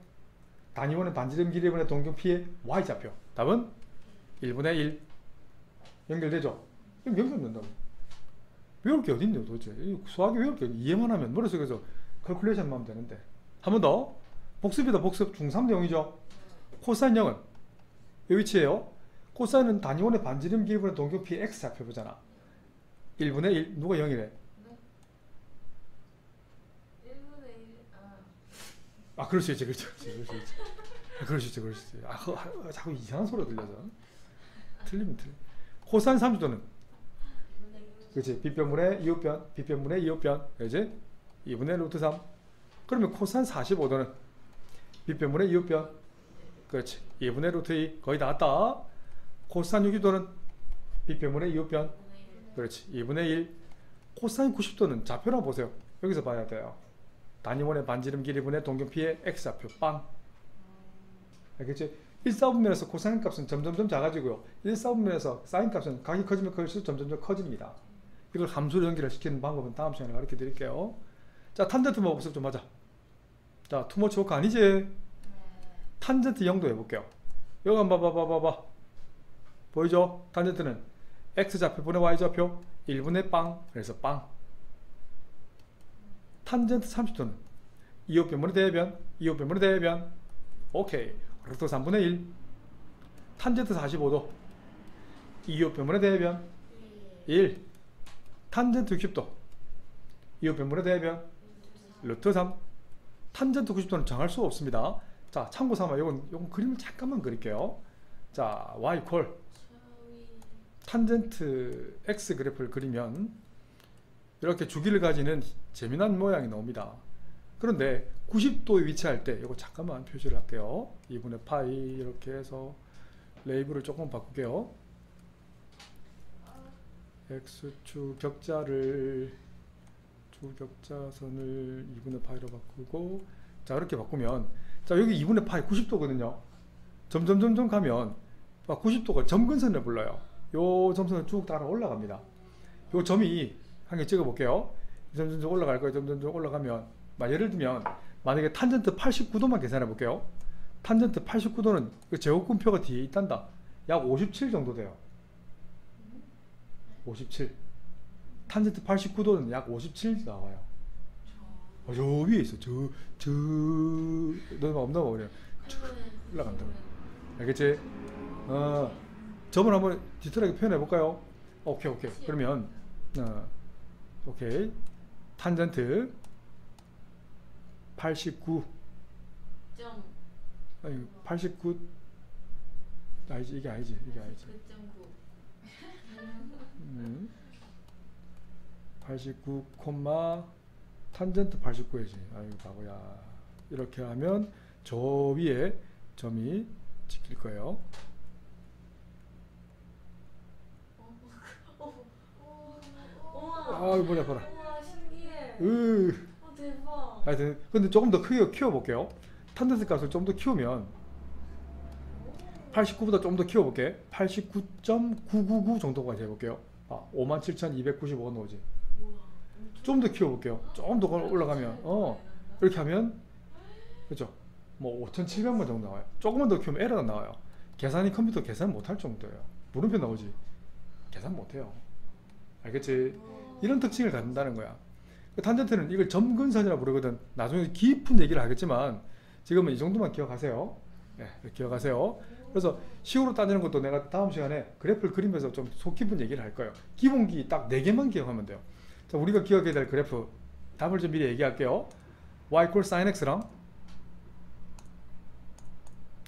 단위원의 반지름 길이분의 동경피의 y좌표. 답은 1분의 1. 연결되죠? 그럼 연결된다고. 외울 게 어딨냐 도대체. 수학이 외울 게 이해만 하면 머릿속에서 컬큘레이션만 하면 되는데. 한 번 더. 복습이다 복습. 중3 내용이죠. 코사인 0은 이 위치에요. 코사인은 단위원의 반지름 길이분의 동경피의 x좌표 보잖아. 1분의 1. 누가 0이래? 1분의 1. 그럴 수 있지. 그럴 수 있지. 자꾸 이상한 소리가 들려서. 틀리면 틀려. 코사인 30도는 그렇지. 빗변분의 이웃변, 빗변분의 이웃변, 그렇지? 2분의 루트 3. 그러면 코사인 45도는 빗변분의 이웃변, 그렇지. 2분의 루트 2. 거의 다 왔다. 코사인 60도는 빗변분의 이웃변, 그렇지. 2분의 1. 코사인 90도는 좌표나 보세요. 여기서 봐야 돼요. 단위원의 반지름 길이분의 동경피의 x좌표 빵. 알겠지? 1사분면에서 코사인 값은 점점점 작아지고요. 1사분면에서 사인 값은 각이 커지면 커질수록 점점점 커집니다. 이걸 함수로 연결을 시키는 방법은 다음 시간에 가르쳐 드릴게요. 자, 탄젠트 모법습 좀 하자. 자, 투머치 워크 아니지? 탄젠트 0도 해볼게요. 여기 한번 봐봐. 보이죠? 탄젠트는 x좌표분의 y좌표 1분의 빵. 그래서 빵. 탄젠트 30도는 이웃변분의 대변, 이웃변분의 대변. 오케이. 루트 3분의 1. 탄젠트 45도 이웃변분의 대변 1. 탄젠트 60도 이웃변분의 대변 루트 3. 탄젠트 90도는 정할 수가 없습니다. 자, 참고 삼아 요건 그림을 잠깐만 그릴게요. 자, y 콜 탄젠트 x 그래프를 그리면 이렇게 주기를 가지는 재미난 모양이 나옵니다. 그런데 90도에 위치할 때 이거 잠깐만 표시를 할게요. 2분의 파이 이렇게 해서 레이블을 조금 바꿀게요. x축 격자를 주격자선을 2분의 파이로 바꾸고, 자 이렇게 바꾸면 자 여기 2분의 파이 90도거든요. 점점 가면 90도가 점근선을 불러요. 요 점선을 쭉 따라 올라갑니다. 요 점이 한 개 찍어 볼게요. 점점 올라갈 거예요. 점점 올라가면 예를 들면 만약에 탄젠트 89도만 계산해 볼게요. 탄젠트 89도는 그 제곱근표가 뒤에 있단다. 약 57 정도 돼요. 57. 탄젠트 89도는 약 57 나와요. 저 위에 있어. 너무 없나 봐. 그래. 올라간다. 알겠지? 점을 한번 디테일하게 표현해 볼까요? 오케이. 그러면 오케이. 탄젠트 89. 아니 89 아니지. 이게 아니지. 89, 탄젠트 89이지. 아유 바보야. 이렇게 하면 저 위에 점이 찍힐 거예요. 아유 뭐야 봐라. 우와 신기해. 대박. 하여튼 근데 조금 더 크게 키워볼게요. 탄젠트 값을 좀 더 키우면 89보다 좀 더 키워볼게. 89.999 정도까지 해볼게요. 57,295가 나오지. 좀 더 키워볼게요. 좀 더 올라가면 이렇게 하면 그죠? 뭐 5,700만 정도 나와요. 조금만 더 키우면 에러가 나와요. 컴퓨터 계산 못할 정도예요. 물음표 나오지. 계산 못해요. 알겠지? 이런 특징을 갖는다는 거야. 탄젠트는 이걸 점근선이라고 부르거든. 나중에 깊은 얘기를 하겠지만 지금은 이 정도만 기억하세요. 네, 기억하세요. 그래서 식으로 따지는 것도 내가 다음 시간에 그래프를 그리면서 좀 속 깊은 얘기를 할 거예요. 기본기 딱 4개만 기억하면 돼요. 자, 우리가 기억해야 될 그래프 답을 좀 미리 얘기할게요. y equal sin x랑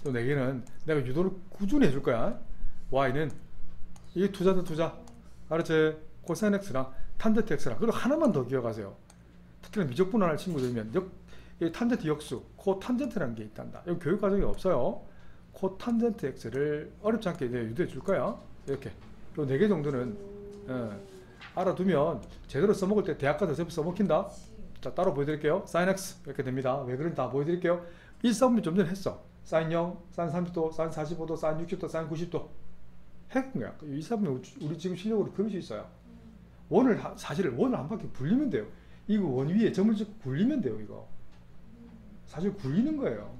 또 4개는 내가 유도를 꾸준히 해줄 거야. y는 이게 투자다 투자. 알았지? 코사인 x랑 탄젠트 x랑. 그리고 하나만 더 기억하세요. 특히나 미적분할할 친구들이면 탄젠트 역수, 코탄젠트라는 게 있단다. 여기 교육 과정이 없어요. 코탄젠트 x를 어렵지 않게 유도해 줄 거야. 이렇게. 요 4개 정도는 알아두면 제대로 써먹을 때 대학 가서 어차피 써먹힌다. 그치. 자, 따로 보여드릴게요. sin x 이렇게 됩니다. 왜 그런지 다 보여드릴게요. 1사분면 좀 전에 했어. sin 0, sin 30도, sin 45도, sin 60도, sin 90도 했던 거야. 1사분면 우리 지금 실력으로 그릴 수 있어요. 원을 사실 원을 한 바퀴 굴리면 돼요. 이거 원 위에 점을 찍고 굴리면 돼요. 이거 사실 굴리는 거예요.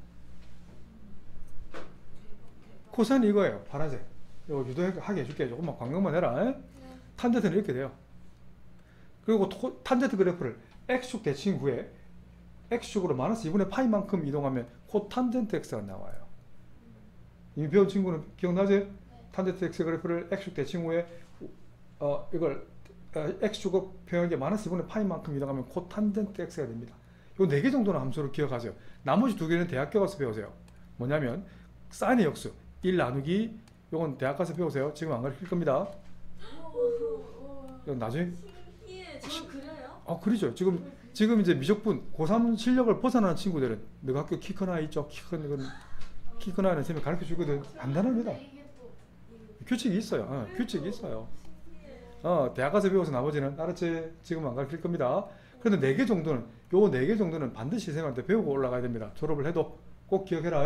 코사인 이거예요. 파란색. 이거 유도하게 해줄게. 조금만 관광만 해라. 네. 탄젠트는 이렇게 돼요. 그리고 탄젠트 그래프를 x축 대칭 후에 x축으로 마이너스 2분의 파이만큼 이동하면 코탄젠트 x가 나와요. 이미 배운 친구는 기억나지? 탄젠트 x 그래프를 x축 대칭 후에 이걸 x축을 표현하게 마이너스 2분의 파이만큼 이동하면 코탄젠트 x가 됩니다. 요 4개 정도는 함수를 기억하세요. 나머지 2개는 대학교 가서 배우세요. 뭐냐면 사인의 역수 1 나누기, 요건 대학 가서 배우세요. 지금 안 가르칠 겁니다. 이건 나중에 신기해. 저 그려요? 그러죠. 지금 이제 미적분 고3 실력을 벗어나는 친구들은 너가 학교 키 큰 아이 있죠? 키 큰 아이는 쌤이 가르쳐 주거든. 간단합니다. 이게 또 규칙이 있어요. 규칙이 있어요. 신기해. 대학 가서 배워서 나머지는 알았지? 지금 안 가르칠 겁니다. 그런데 4개 정도는 요 4개 정도는 반드시 쌤한테 배우고 올라가야 됩니다. 졸업을 해도 꼭 기억해라.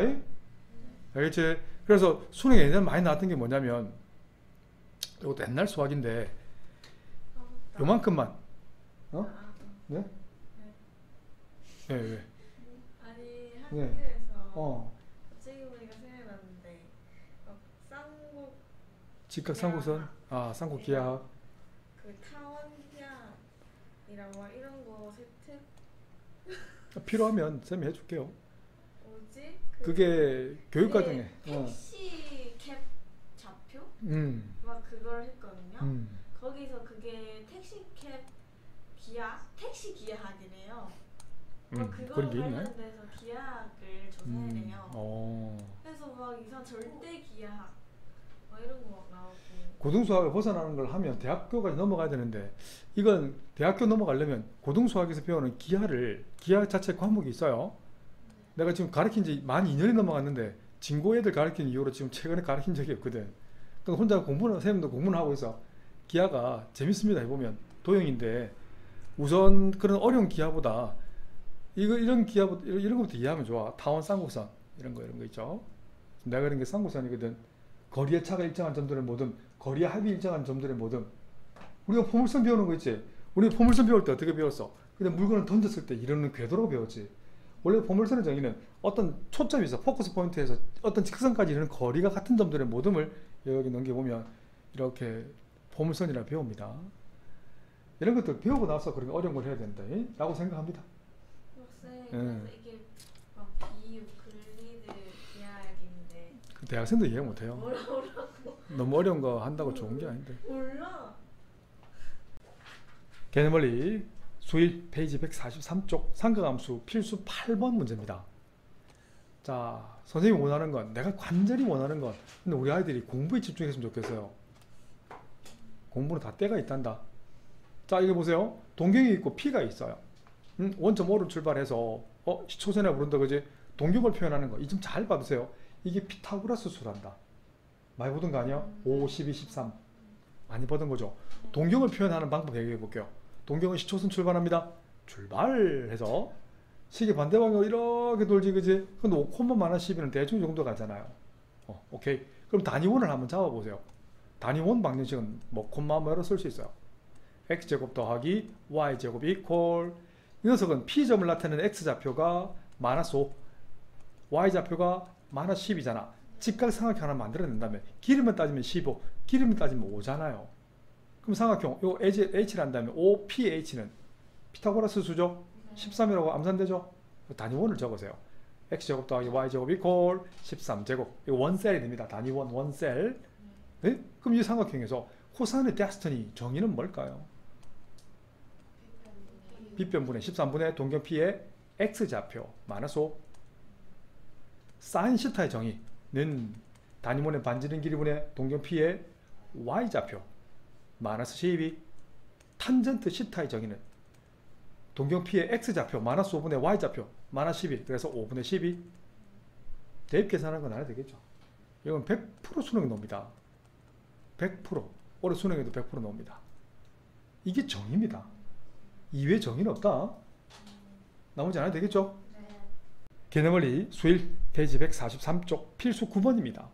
알겠지? 그래서 수능에 예전에 많이 나왔던 게 뭐냐면 이것도 옛날 수학인데 요만큼만 네? 네, 왜? 아니 네. 학교에서 갑자기 보니까 생각났는데 막 쌍곡 직각 삼국선, 삼국 기하학. 그 타원 기하학이랑 막 이런 거 세트 필요하면 쌤이 해줄게요. 뭐지? 그게 교육 과정에. 택시 캡 좌표? 음, 막 그걸 했거든요. 음. 거기서 그게 택시 캡 택시 기하학이래요. 그걸 그런 게 있네. 관련돼서 기하학을 조사해래요. 그래서 막 이상 절대 기하학 막 이런 거 막 나오고. 고등수학을 벗어나는 걸 하면 대학교까지 넘어가야 되는데 이건 대학교 넘어가려면 고등수학에서 배우는 기하 자체 과목이 있어요. 내가 지금 가르친 지 만 2년이 넘어갔는데 진고 애들 가르친 이후로 지금 최근에 가르친 적이 없거든. 그러니까 혼자 선생님도 공부를 하고 있어. 기하가 재밌습니다. 해보면 도형인데 우선 그런 어려운 기하보다 이런 기하보다 이런 것부터 이해하면 좋아. 타원 쌍곡선 이런 거 있죠. 내가 그런 게 쌍곡선이거든. 거리의 차가 일정한 점들의 모듬, 거리의 합이 일정한 점들의 모듬. 우리가 포물선 배우는 거 있지. 우리 포물선 배울 때 어떻게 배웠어? 근데 물건을 던졌을 때 이러는 궤도로 배웠지. 원래 포물선의 정의는 어떤 초점이 있어. 포커스 포인트에서 어떤 직선까지 이르는 거리가 같은 점들의 모듬을 여기 넘겨보면 이렇게 포물선이라 배웁니다. 이런 것들 배우고 나서 그렇게 어려운 걸 해야 된다 라고 생각합니다. 그래서 이게 막 비유클리드 기하학인데 대학생도 이해 못해요. 뭐라고 너무 어려운 거 한다고 좋은 게 아닌데. 몰라. 개념원리 수일 페이지 143쪽 삼각함수 필수 8번 문제입니다. 자, 선생님이 원하는 건, 내가 간절히 원하는 건, 근데 우리 아이들이 공부에 집중했으면 좋겠어요. 공부는 다 때가 있단다. 자, 이거 보세요. 동경이 있고 P가 있어요. 원점 O로 출발해서 시초선에 부른다 그지? 동경을 표현하는 거. 이 좀 잘 봐주세요. 이게 피타고라스 수란다. 많이 보던 거 아니야? 5, 12, 13 많이 보던 거죠. 동경을 표현하는 방법 얘기해 볼게요. 동경은 시초선 출발합니다. 출발해서 시계 반대 방향으로 이렇게 돌지 그지? 근데 5콤마 마이너스 12는 대충 정도 가잖아요. 오케이. 그럼 단위원을 한번 잡아보세요. 단위원 방정식은 뭐 콤마 뭐로 쓸 수 있어요. x제곱 더하기 y제곱 이퀄 이 녀석은 p점을 나타내는 x좌표가 마이너스 5 y좌표가 마이너스 10이잖아. 직각삼각형 하나 만들어낸다면 길이만 따지면 15 길이만 따지면 5잖아요. 그럼 삼각형 요 h를 한다면 OPH는 피타고라스 수죠. 13이라고 암산되죠. 단위원을 적으세요. x제곱 더하기 y제곱 이퀄 13제곱 이거 원셀이 됩니다. 단위원 원셀. 네? 그럼 이 삼각형에서 코사인의 데스티니 정의는 뭘까요? 빗변분의 13분의 동경 P의 x좌표 마이너스 5 사인 시타의 정의는 단위원의 반지름 길이분의 동경 P의 y좌표 마이너스 12 탄젠트 시타의 정의는 동경 P의 x좌표 마이너스 5분의 y좌표 마이너스 12 그래서 5분의 12 대입 계산하는 건 안 해도 되겠죠. 이건 100% 수능에 나옵니다. 100% 올해 수능에도 100% 나옵니다. 이게 정의입니다. 이외 정의는 없다. 나머지 안 해도 되겠죠? 개념원리 수일 페이지 143쪽 필수 9번입니다.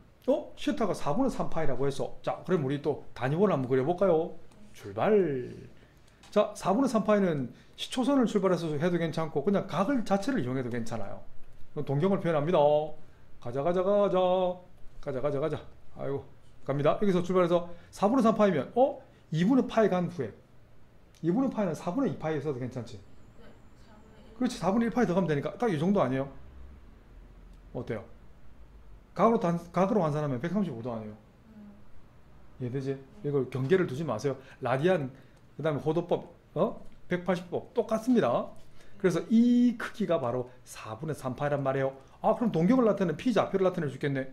시타가 4분의 3파이라고 해서 자 그럼 우리 또 단위원을 한번 그려볼까요? 출발. 자 4분의 3파이는 시초선을 출발해서 해도 괜찮고 그냥 각을 자체를 이용해도 괜찮아요. 동경을 표현합니다. 가자. 아이고 갑니다. 여기서 출발해서 4분의 3파이면 2분의 파이 간 후에 2분의 파이는 4분의 2파이 써도 괜찮지? 그렇지. 4분의 1파이 더 가면 되니까 딱 이 정도 아니에요? 어때요? 각으로 환산하면 135도 아니에요? 이해되지? 이걸 경계를 두지 마세요. 라디안 그 다음에 호도법 180법 똑같습니다. 그래서 이 크기가 바로 4분의 3파이란 말이에요. 그럼 동경을 나타내는 P좌표를 나타내 주겠네.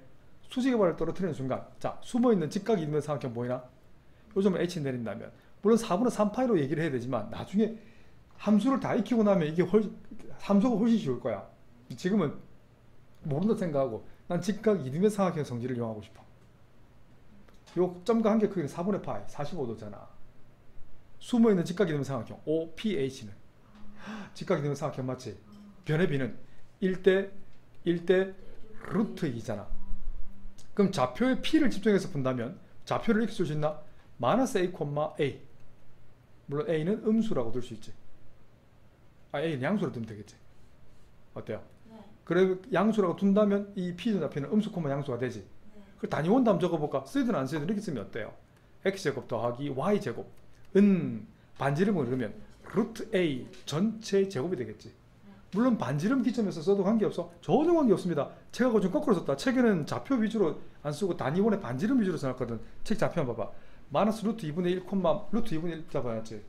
수직의 떨어뜨리는 순간 자 숨어있는 직각 이등변 삼각형 보이나? 요점을 H 내린다면 물론 4분의 3파이로 얘기를 해야 되지만 나중에 함수를 다 익히고 나면 이게 함수가 훨씬 쉬울 거야. 지금은 모른다 생각하고 난 직각 이등변 삼각형 성질을 이용하고 싶어. 요 점과 한개 크기는 4분의 파이 45도잖아. 숨어있는 직각 이등변 삼각형 OPH는 직각 이등변 삼각형 맞지? 변의 B는 1대 루트 2잖아. 그럼 좌표의 P를 집중해서 푼다면 좌표를 이렇게 쓸 수 있나? 마이너스 A, A. 물론 A는 음수라고 둘 수 있지. A는 양수로 두면 되겠지. 어때요? 네. 그래 양수라고 둔다면 이 P 좌표는 음수, 양수가 되지. 네. 그 단위원도 한번 적어볼까? 쓰이든 안 쓰이든 이렇게 쓰면 어때요? X제곱 더하기 Y제곱 은 반지름을 그러면 루트 A 전체 제곱이 되겠지. 물론 반지름 기점에서 써도 관계없어. 전혀 관계없습니다. 책하고 좀 거꾸로 썼다. 책에는 좌표 위주로 안 쓰고 단위원의 반지름 위주로 써놨거든. 책 좌표 한번 봐봐. 마이너스 루트 2분의 1, 루트 2분의 1 잡아야지.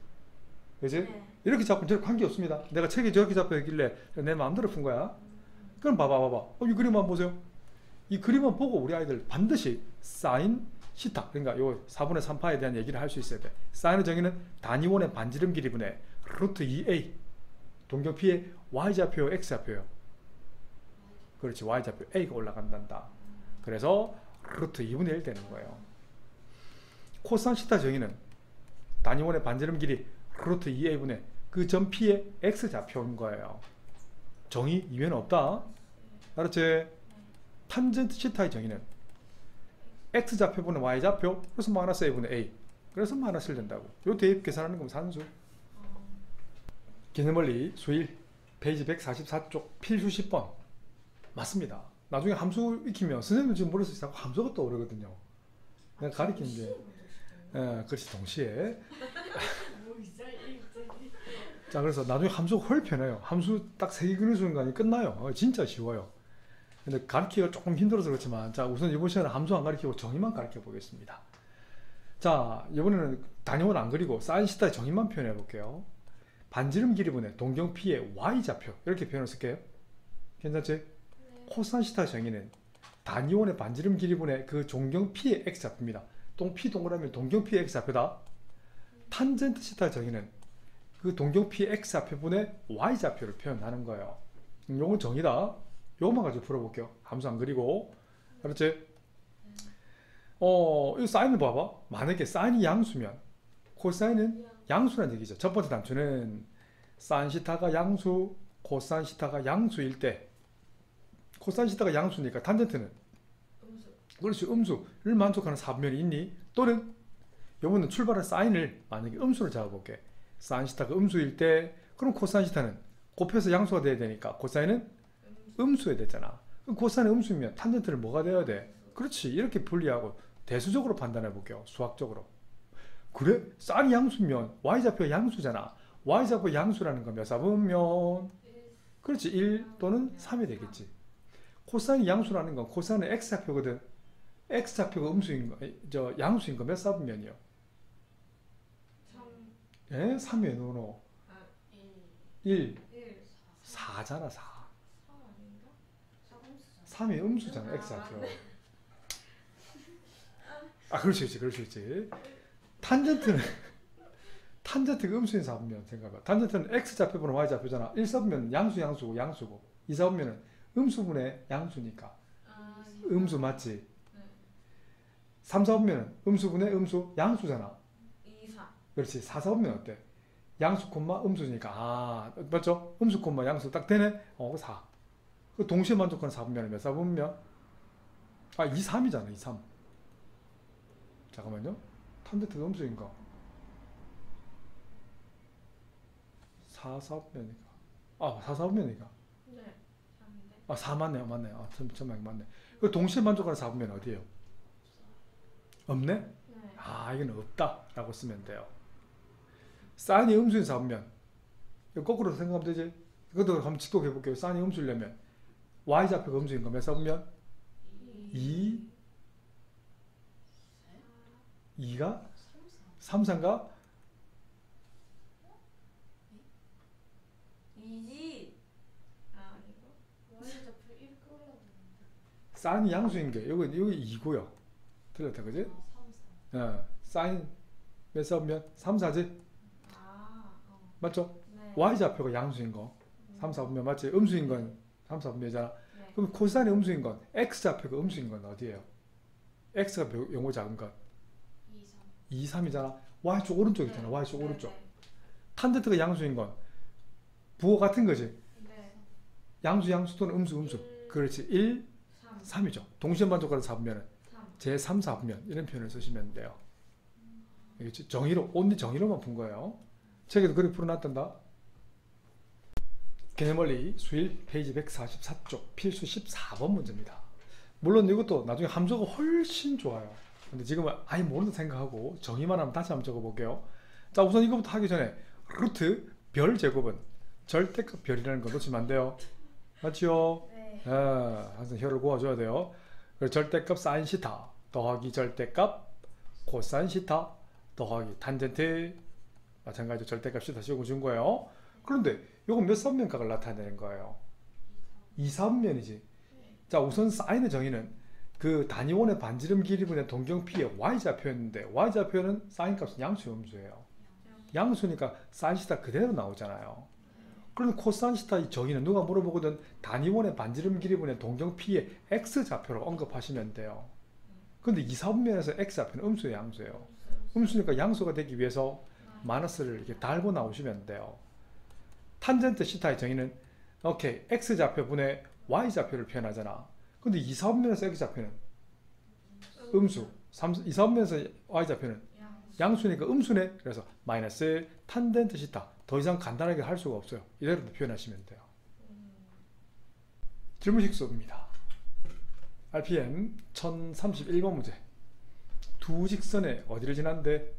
그지? 네. 이렇게 잡으면 전혀 관계없습니다. 내가 책에 저렇게 잡혀있길래 내 마음대로 푼 거야. 그럼 봐봐. 이 그림만 보세요. 이 그림만 보고 우리 아이들 반드시 사인 시타, 그러니까 요 4분의 3파에 대한 얘기를 할 수 있어야 돼. 사인의 정의는 단위원의 반지름 길이분의 루트 2a 동경 P의 y좌표, x좌표요. 그렇지, y좌표 a가 올라간단다. 그래서 루트 2분의 1 되는 거예요. 코사인 시타 정의는 단위원의 반지름 길이 루트 2a분의 그 점 P의 x좌표인 거예요. 정의 이외는 없다. 알았지? 탄젠트 시타의 정의는 x좌표분의 y좌표, 그래서 마이너스 a분의 a, 그래서 마이너스 1 된다고. 요 대입 계산하는 건 산수. 개념원리 수일 페이지 144쪽 필수 10번 맞습니다. 나중에 함수 익히면 선생님 지금 머릿속에 자꾸 함수가 떠오르거든요. 내가 가르치는 게 그렇지 동시에 자 그래서 나중에 함수가 훨 편해요. 함수 딱 3개 그리는 순간이 끝나요. 진짜 쉬워요. 근데 가르치기가 조금 힘들어서 그렇지만 자 우선 이번 시간에 함수 안 가르치고 정의만 가르쳐 보겠습니다. 자 이번에는 단위원 안 그리고 사인 시타의 정의만 표현해 볼게요. 반지름 길이분의 동경 P의 y좌표 이렇게 표현을 쓸게요. 괜찮지? 네. 코사인 시타 정의는 단위원의 반지름 길이분의 그 동경 P의 x좌표입니다. P 동그라미 동경 P의 x좌표다. 탄젠트 시타 정의는 그 동경 P의 x좌표분의 y좌표를 표현하는 거예요. 요건 정의다. 요것만 가지고 풀어볼게요. 함수 안 그리고. 알았지? 이 사인을 봐봐. 만약에 사인이 양수면 코사인은 양수란 얘기죠. 첫 번째 단추는 사인 시타가 양수, 코사인 시타가 양수일 때 코사인 시타가 양수니까 탄젠트는 그렇지 음수를 만족하는 사분면이 있니? 또는 요번은 출발한 사인을 만약에 음수를 잡아볼게. 사인 시타가 음수일 때 그럼 코사인 시타는 곱해서 양수가 돼야 되니까 코사인은 음수여야 되잖아. 그럼 코사인이 음수면 탄젠트는 뭐가 돼야 돼? 그렇지 이렇게 분리하고 대수적으로 판단해 볼게요. 수학적으로. 그래? 사인이 양수면 y좌표가 양수잖아. y좌표 양수라는 건 몇 사분면? 그렇지 1 또는 3이 되겠지. 코사인이 양수라는 건 코사인은 x좌표거든. x좌표가 음수인 거, 양수인 거 몇 사분면이요? 3. 예? 3이에요 노노. 1. 4잖아 4. 3이 음수잖아 x좌표. 그럴 수 있지. 탄젠트가 음수인 사분면 생각해봐. 탄젠트는 x좌표분의 y좌표잖아. 1사분면은 양수고 2사분면은 음수분의 양수니까 음수 맞지? 3사분면은 음수분의 음수 양수잖아. 그렇지. 4, 4분면 어때? 양수 콤마 음수니까 맞죠? 음수 콤마 양수 딱 되네. 4. 그 동시에 만족하는 4분면은 몇 4분면? 2, 3이잖아. 2, 3. 잠깐만요. 탄젠트가 음수인가? 4, 4분면이니까. 4, 4분면이니까. 네. 3인데. 4 맞네요. 맞네. 천막 맞네. 그 동시에 만족하는 4분면 어디예요? 없네? 네. 이건 없다라고 쓰면 돼요. 사인이 음수인 4분면. 이거 거꾸로 생각하면 되지? 그것도 한번 직독해 볼게요. 사인이 음수려면 y좌표가 음수인 거 몇 4분면? 2 2가 3, 4인가? 2지. 아니고. y좌표 1 끌어야 되는데. 사인이 양수인 게 여기 2고요. 틀렸다 그지? 3, 4. 사인 몇 4분면? 3, 4지? 맞죠? 네. y좌표가 양수인 거 3, 4분면 맞지? 음수인 건 3, 4분면이잖아. 네. 그럼 코사인이 음수인 건 x좌표가 음수인 건 어디예요? x가 요거 작은 건 2, 3. 2, 3이잖아. y쪽 오른쪽 있잖아. 네. y쪽 네, 오른쪽. 네. 탄젠트가 양수인 건 부호 같은 거지. 네. 양수 또는 음수. 그렇지. 1, 3. 3이죠. 동시에 만족하는 4분면은 3. 제 3, 4분면 이런 표현을 쓰시면 돼요. 알겠지? 정의로 온리 정의로만 푼 거예요. 책에도 그렇게 풀어놨단다. 개념원리 수일 페이지 144쪽 필수 14번 문제입니다. 물론 이것도 나중에 함수가 훨씬 좋아요. 근데 지금은 아예 모른다 생각하고 정의만 하면 다시 한번 적어볼게요. 자, 우선 이거부터 하기 전에 루트 별 제곱은 절대값 별이라는 거 놓치면 안 돼요. 맞죠? 네. 항상 혀를 고아줘야 돼요. 그래서 절대값 사인 시타 더하기 절대값 코사인 시타 더하기 탄젠트 마찬가지로 절대값 시타 씌워준 거예요. 그런데 이건 몇 선면각을 나타내는 거예요? 2, 3면이지. 자, 우선 사인의 정의는 그 단위원의 반지름 길이분의 동경피의 y좌표였는데 y좌표는 사인값은 양수 음수예요. 양수니까 사인 시타 그대로 나오잖아요. 그럼 코사인 시타의 정의는 누가 물어보거든 단위원의 반지름 길이분의 동경피의 x좌표로 언급하시면 돼요. 근데 2, 4분면에서 x좌표는 음수의 양수예요. 음수니까 양수가 되기 위해서 마이너스를 이렇게 달고 나오시면 돼요. 탄젠트 시타의 정의는 오케이 x좌표분의 y좌표를 표현하잖아. 근데 2, 4분면에서 x좌표는 음수, 2, 4분면에서 y좌표는 양수니까 음수네. 그래서 마이너스 탄젠트 시타. 더 이상 간단하게 할 수가 없어요. 이대로 표현하시면 돼요. 질문식 수업입니다. RPM 1031번 문제. 두 직선에 어디를 지나는데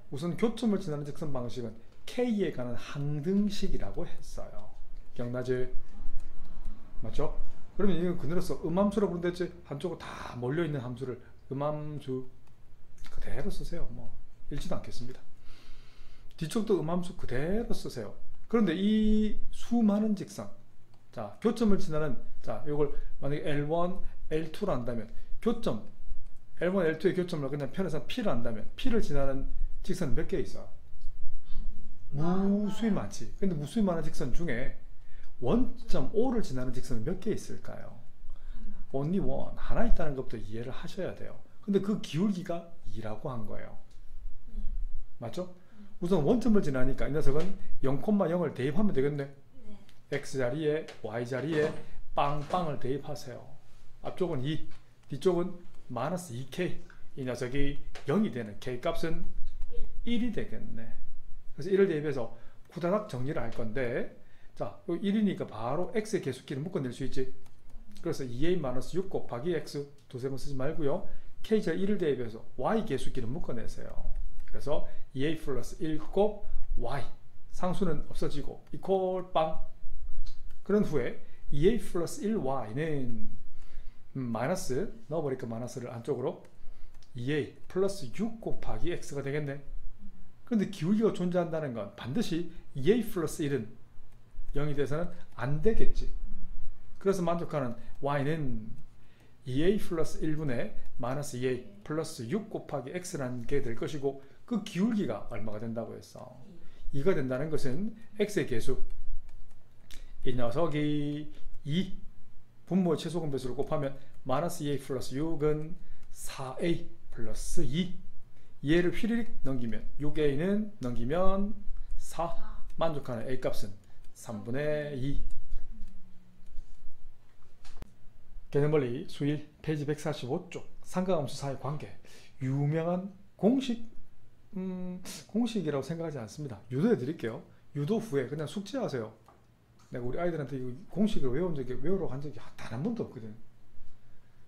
우선 교점을 지나는 직선 방식은 K에 관한 항등식이라고 했어요. 기억나지? 맞죠? 그러면 이건 그늘에서 음함수로 부른댔지? 한쪽으로 다 몰려있는 함수를 음함수 그대로 쓰세요. 뭐 읽지도 않겠습니다. 뒤쪽도 음함수 그대로 쓰세요. 그런데 이 수많은 직선, 자 교점을 지나는, 자 이걸 만약에 L1, L2로 한다면 교점 L1, L2의 교점을 그냥 편해서 P를 한다면 P를 지나는 직선은 몇 개 있어요? 무수히 많지. 근데 무수히 많은 직선 중에 원점 O를 지나는 직선은 몇 개 있을까요? only one, 하나 있다는 것부터 이해를 하셔야 돼요. 근데 그 기울기가 2라고 한 거예요. 맞죠? 우선 원점을 지나니까 이 녀석은 0,0을 대입하면 되겠네. x자리에 y자리에 빵빵을 대입하세요. 앞쪽은 2, 뒤쪽은 마이너스 2k. 이 녀석이 0이 되는 k값은 1이 되겠네. 그래서 1을 대입해서 후다닥 정리를 할 건데, 자 1이니까 바로 x의 계수끼리 묶어낼 수 있지. 그래서 2a-6 곱하기 x 두세 번 쓰지 말고요. k자 1을 대입해서 y 계수끼리 묶어내세요. 그래서 2a 플러스 1 곱 y, 상수는 없어지고 이퀄 빵. 그런 후에 2a 플러스 1y는 마이너스 넣어버리니까 마이너스를 안쪽으로 2a 플러스 6 곱하기 x가 되겠네. 그런데 기울기가 존재한다는 건 반드시 2a 플러스 1은 0이 돼서는 안 되겠지. 그래서 만족하는 y는 2a 플러스 1분의 마이너스 2a 플러스 6 곱하기 x라는 게 될 것이고, 그 기울기가 얼마가 된다고 했어? 2가 된다는 것은 x의 계수, 이 녀석이 2 분모의 최소공배수를 곱하면 마이너스 2a 플러스 6은 4a 플러스 2, 얘를 휘리릭 넘기면 6a는 넘기면 4. 만족하는 a 값은 3분의 2. 개념원리 수일 페이지 145쪽 상가함수 사이 관계. 유명한 공식이라고 생각하지 않습니다. 유도해 드릴게요. 유도 후에 그냥 숙지하세요. 내가 우리 아이들한테 이 공식을 외우라고 한 적이 단 한 번도 없거든.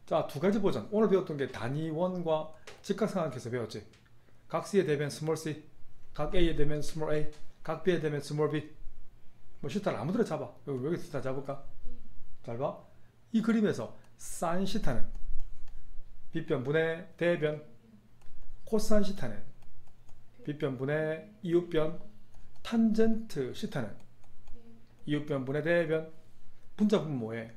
자, 두 가지 버전. 오늘 배웠던 게 단위원과 직각삼각형에서 배웠지. 각 C에 대면 스몰 c, 각 A에 대면 스몰 a, 각 B에 대면 스몰 b. 뭐 시타를 아무데나 잡아. 여기 시타 잡을까? 잘 봐. 이 그림에서 사인 시타는 빗변분의 대변, 코사인 시타는 빗변분의 이웃변, 탄젠트 시타는 이웃변분의 대변. 분자 분모에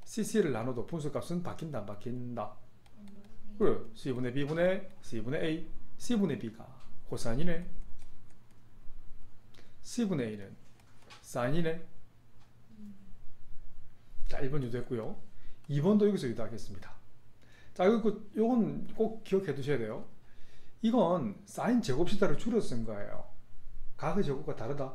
CC를 나눠도 분수값은 바뀐다 안 바뀐다? 그래. C분의 B분의 C분의 A, C분의 B가 코사인이네. C분의 A는 사인이네. 자, 1번 유도했고요. 2번도 여기서 유도하겠습니다. 자, 요건 꼭 기억해 두셔야 돼요. 이건 사인 제곱 시타를 줄여서 쓴 거예요. 각의 제곱과 다르다.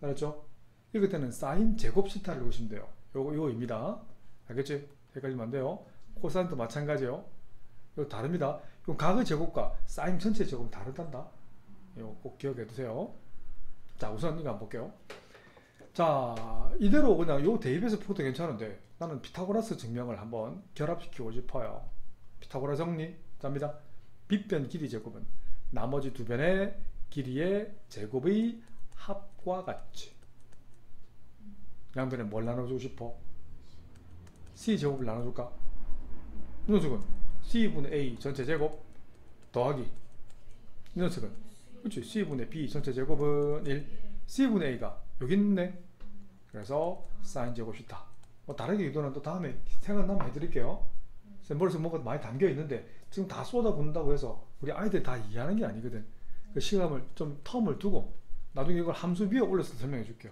알았죠? 이럴 때는 사인 제곱 시타를 보시면 돼요. 요거입니다. 알겠지? 헷갈리면 안 돼요. 코사인도 마찬가지요. 이거 다릅니다. 이 각의 제곱과 사인 전체 제곱은 다르단다. 이거 꼭 기억해 두세요. 자, 우선 이거 한번 볼게요. 자, 이대로 그냥 요 대입해서 풀어도 괜찮은데 나는 피타고라스 증명을 한번 결합시키고 싶어요. 피타고라스 정리. 자입니다. 빗변 길이 제곱은 나머지 두 변의 길이의 제곱의 합과 같이. 양변에 뭘 나눠주고 싶어? C 제곱을 나눠줄까? 이 녀석은 C분의 A 전체 제곱 더하기 이 녀석은 그렇지 C분의 B 전체 제곱은 1. C분의 A가 여기 있네. 그래서 사인 제곱 시타. 뭐 다르게 유도는 또 다음에 생각나면 해드릴게요. 머릿속에 뭔가 많이 담겨 있는데 지금 다 쏟아붓는다고 해서 우리 아이들 다 이해하는 게 아니거든. 그 시간을 좀 텀을 두고 나중에 이걸 함수 위에 올려서 설명해 줄게요.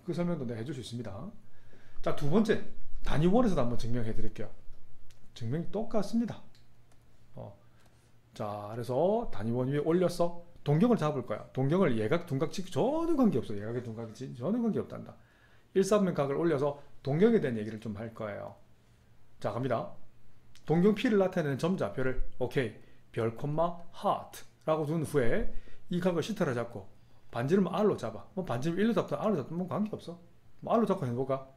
그 설명도 내가 해줄 수 있습니다. 자, 두 번째 단위원에서도 한번 증명해 드릴게요. 증명이 똑같습니다. 자, 그래서 단위원 위에 올려서 동경을 잡을 거야. 동경을 예각, 둔각, 직 전혀 관계없어. 예각의 둔각이 전혀 관계없단다. 1사분면 각을 올려서 동경에 대한 얘기를 좀 할 거예요. 자, 갑니다. 동경 P를 나타내는 점좌표를 오케이 별 콤마 하트라고 둔 후에 이 각을 시타로 잡고 반지름 R로 잡아. 뭐 반지름 1로 잡든 R로 잡든 뭐 관계없어. 뭐 R로 잡고 해볼까?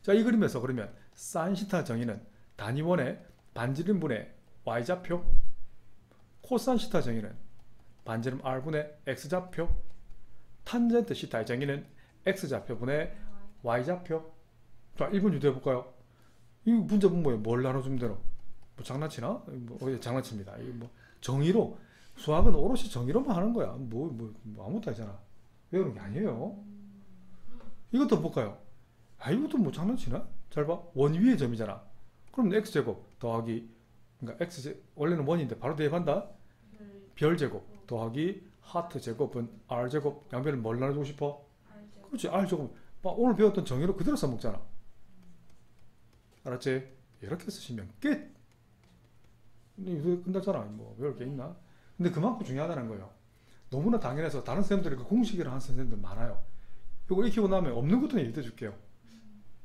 자, 이 그림에서 그러면 사인 시타 정의는 단위원의 반지름분의 Y좌표, 코사인 시타 정의는 반지름 R분의 X좌표, 탄젠트 시타의 정의는 X좌표분의 Y좌표. 자, 1번 유도해볼까요? 이 분자 분모에 뭘 나눠주면 되노? 뭐 장난치나? 뭐 장난칩니다. 이거 뭐 정의로 수학은 오롯이 정의로만 하는 거야. 뭐 아무것도 아니잖아. 외우는 게 아니에요. 이것도 볼까요? 아, 이것도 뭐 장난치나? 잘 봐. 원 위의 점이잖아. 그럼 x제곱 더하기 그러니까 원래는 원인데 바로 대입한다. 별제곱 더하기 하트 제곱은 r제곱. 양변을 뭘 나눠주고 싶어? 그렇지. r제곱. 오늘 배웠던 정의로 그대로 써먹잖아. 알았지? 이렇게 쓰시면 끝. 이거 끝났잖아. 뭐 배울 게 있나? 근데 그만큼 중요하다는 거예요. 너무나 당연해서 다른 선생님들이 그 공식이라 하는 선생님들 많아요. 이거 익히고 나면 없는 것도 얘기해 줄게요.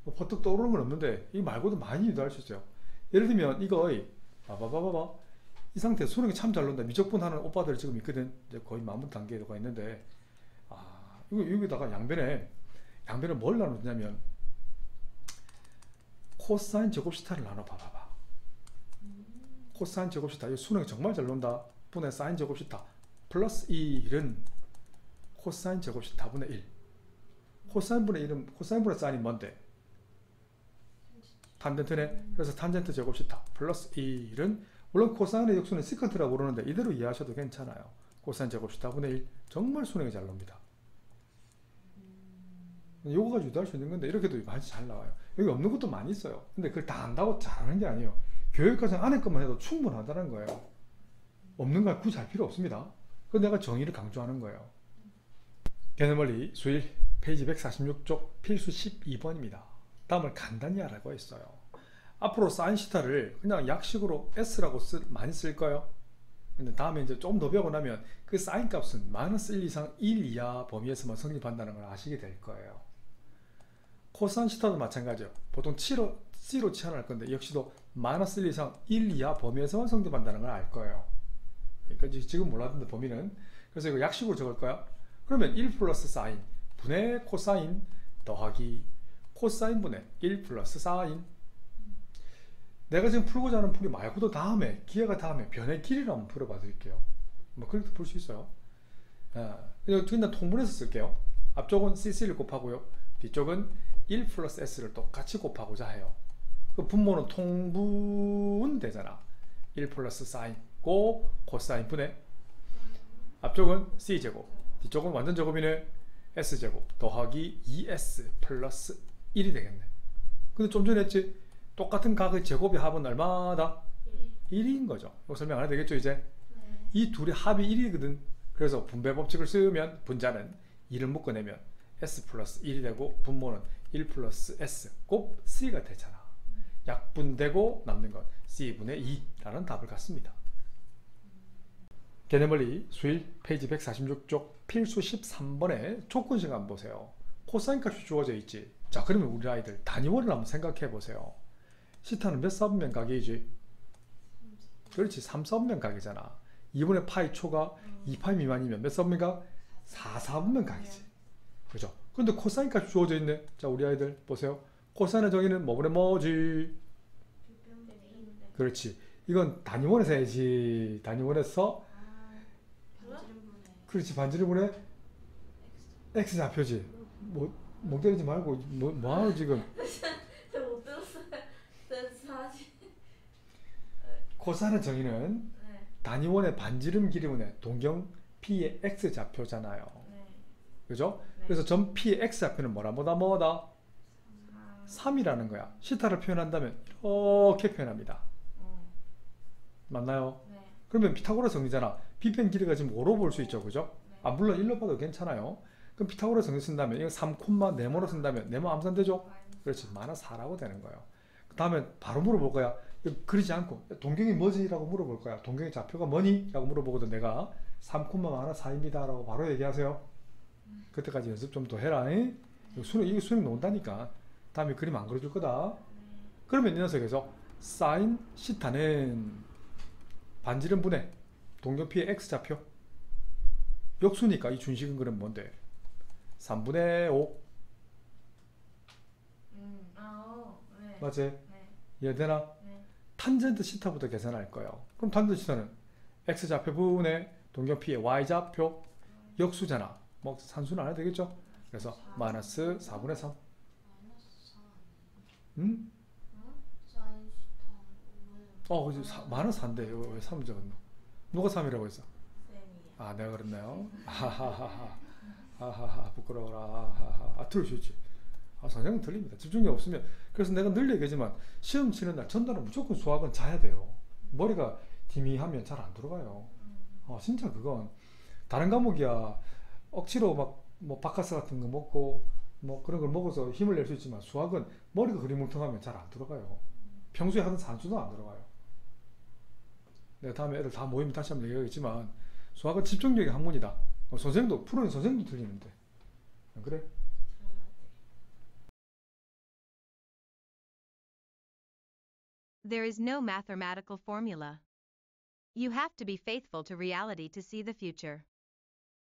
뭐 버뜩 떠오르는 건 없는데 이 말고도 많이 유도할 수 있어요. 예를 들면 이거 봐봐 이 상태 수능이 참 잘 논다. 미적분 하는 오빠들 지금 있거든. 이제 거의 마무리 단계에 들어가 있는데 이거 여기다가 양변에 뭘 나누냐면 코사인 제곱 시타를 나눠 봐봐. 코사인 제곱 시타. 이 수능이 정말 잘 논다. 분의 사인 제곱 시타 플러스 1은 코사인 제곱 시타 분의 1. 코사인 분의 1은 코사인 분의 사인이 뭔데? 탄젠트네. 그래서 탄젠트 제곱 시타 플러스 1은 물론 코사인의 역수는 시컨트라고 부르는데 이대로 이해하셔도 괜찮아요. 코사인 제곱 시타 분의 1. 정말 수능이 잘 놉니다. 요거 가지고 유도할 수 있는 건데 이렇게도 많이 잘 나와요. 여기 없는 것도 많이 있어요. 근데 그걸 다 안다고 잘하는 게 아니에요. 교육과정 안에 것만 해도 충분하다는 거예요. 없는 걸 굳이 할 필요 없습니다. 그래서 내가 정의를 강조하는 거예요. 개념원리 수일 페이지 146쪽 필수 12번입니다. 다음을 간단히 하라고 했어요. 앞으로 사인 시타를 그냥 약식으로 s라고 많이 쓸 거예요. 근데 다음에 이제 좀 더 배우고 나면 그 사인 값은 마이너스 1 이상 1 이하 범위에서만 성립한다는 걸 아시게 될 거예요. 코사인 시타도 마찬가지예요. 보통 C로 치환할 건데 역시도 마이너스 1 이상 1 이하 범위에서만 성립한다는 걸 알 거예요. 그러니까 지금 몰랐는데 범위는. 그래서 이거 약식으로 적을 거야. 그러면 1 플러스 사인 분의 코사인 더하기 코사인 분의 1 플러스 사인. 내가 지금 풀고자 하는 풀이 말고도 다음에 기회가 다음에 변의 길이를 한번 풀어봐 드릴게요. 뭐 그렇게 풀 수 있어요. 그냥 그냥 통분해서 쓸게요. 앞쪽은 cc를 곱하고요. 뒤쪽은 1 플러스 s를 똑같이 곱하고자 해요. 그 분모는 통분 되잖아. 1 플러스 사인 고 코사인 분의 앞쪽은 c제곱 뒤쪽은 완전 제곱이네. s제곱 더하기 2s 플러스 1이 되겠네. 근데 좀 전에 했지? 똑같은 각의 제곱의 합은 얼마다? 1인 거죠. 이거 설명 안 해도 되겠죠 이제? 네. 이 둘이 합이 1이거든. 그래서 분배 법칙을 쓰면 분자는 2를 묶어내면 s 플러스 1이 되고 분모는 1 플러스 s 곱 c가 되잖아. 약분되고 남는 건 c분의 2라는 답을 갖습니다. 개념원리 수일 페이지 146쪽 필수 13번의 조건식 한번 보세요. 코사인 값이 주어져 있지. 자 그러면 우리 아이들 단위원을 한번 생각해 보세요. 시타는 몇 사분면 각이지? 그렇지 3사분면 각이잖아. 2분의 파이 초가 2파이 미만이면 몇 사분면 각? 4사분면 각이지. 그죠? 근데 코사인 값이 주어져 있네. 자 우리 아이들 보세요. 코사인의 정의는 뭐분의 뭐지? 그렇지. 이건 단위원에서 해야지. 단위원에서 그렇지 반지름분의 x좌표지. 뭐 때리지 말고 뭐하노 지금. 저 못 들었어요. 저 사실. 코사인의 정의는 네. 단위원의 반지름 길이분의 동경 p의 x좌표잖아요. 네. 그죠? 네. 그래서 전 p의 x좌표는 뭐다? 3이라는 거야. 시타를 표현한다면 이렇게 표현합니다. 맞나요? 네. 그러면 피타고라스 정리잖아. b편 길이가 지금 5로 볼 수 있죠. 그죠? 네. 아 물론 1로 봐도 괜찮아요. 그럼 피타고라스 정리 쓴다면 이거 3, 네모로 쓴다면 네모 암산되죠? 그렇지. 마이너스 4라고 되는 거예요. 그 다음에 바로 물어볼 거야. 이거 그리지 않고 동경이 뭐지? 라고 물어볼 거야. 동경의 좌표가 뭐니? 라고 물어보거든. 내가 3, 마이너스 4입니다 라고 바로 얘기하세요. 그때까지 연습 좀 더 해라. 이거 수능 나온다니까. 다음에 그림 안 그려줄 거다. 그러면 이 녀석에서 사인 시타는 반지름 분의 동경피의 x좌표 역수니까 이 준식은 그럼 뭔데? 3분의 5 네. 맞지? 네. 이해되나? 네. 탄젠트 시타부터 계산할 거예요. 그럼 탄젠트 시타는 x좌표 분의 동경피의 y좌표 역수잖아. 뭐 산수는 안 해도 되겠죠? 그래서 마이너스 4분의 3 응? 사인 시타 마이너스 4인데 왜 3을 적었노? 누가 3이라고 했어? 쌤이요. 아 내가 그랬나요? 하하하 부끄러워라. 하하하 들을 수 있지. 선생님 들립니다. 집중력 없으면. 그래서 내가 늘 얘기하지만 시험 치는 날 전날은 무조건 수학은 자야 돼요. 머리가 희미하면 잘 안 들어가요. 진짜 그건 다른 과목이야 억지로 막 뭐 바카스 같은 거 먹고 뭐 그런 걸 먹어서 힘을 낼 수 있지만 수학은 머리가 흐리멍텅하면 잘 안 들어가요. 평소에 하는 산수도 안 들어가요. 내가 다음에 애들 다 모이면 다시 한번 얘기하겠지만 수학은 집중력의 학문이다. 선생님도 프로인 선생님도 틀리는데 안 그래? There is no mathematical formula. You have to be faithful to reality to see the future.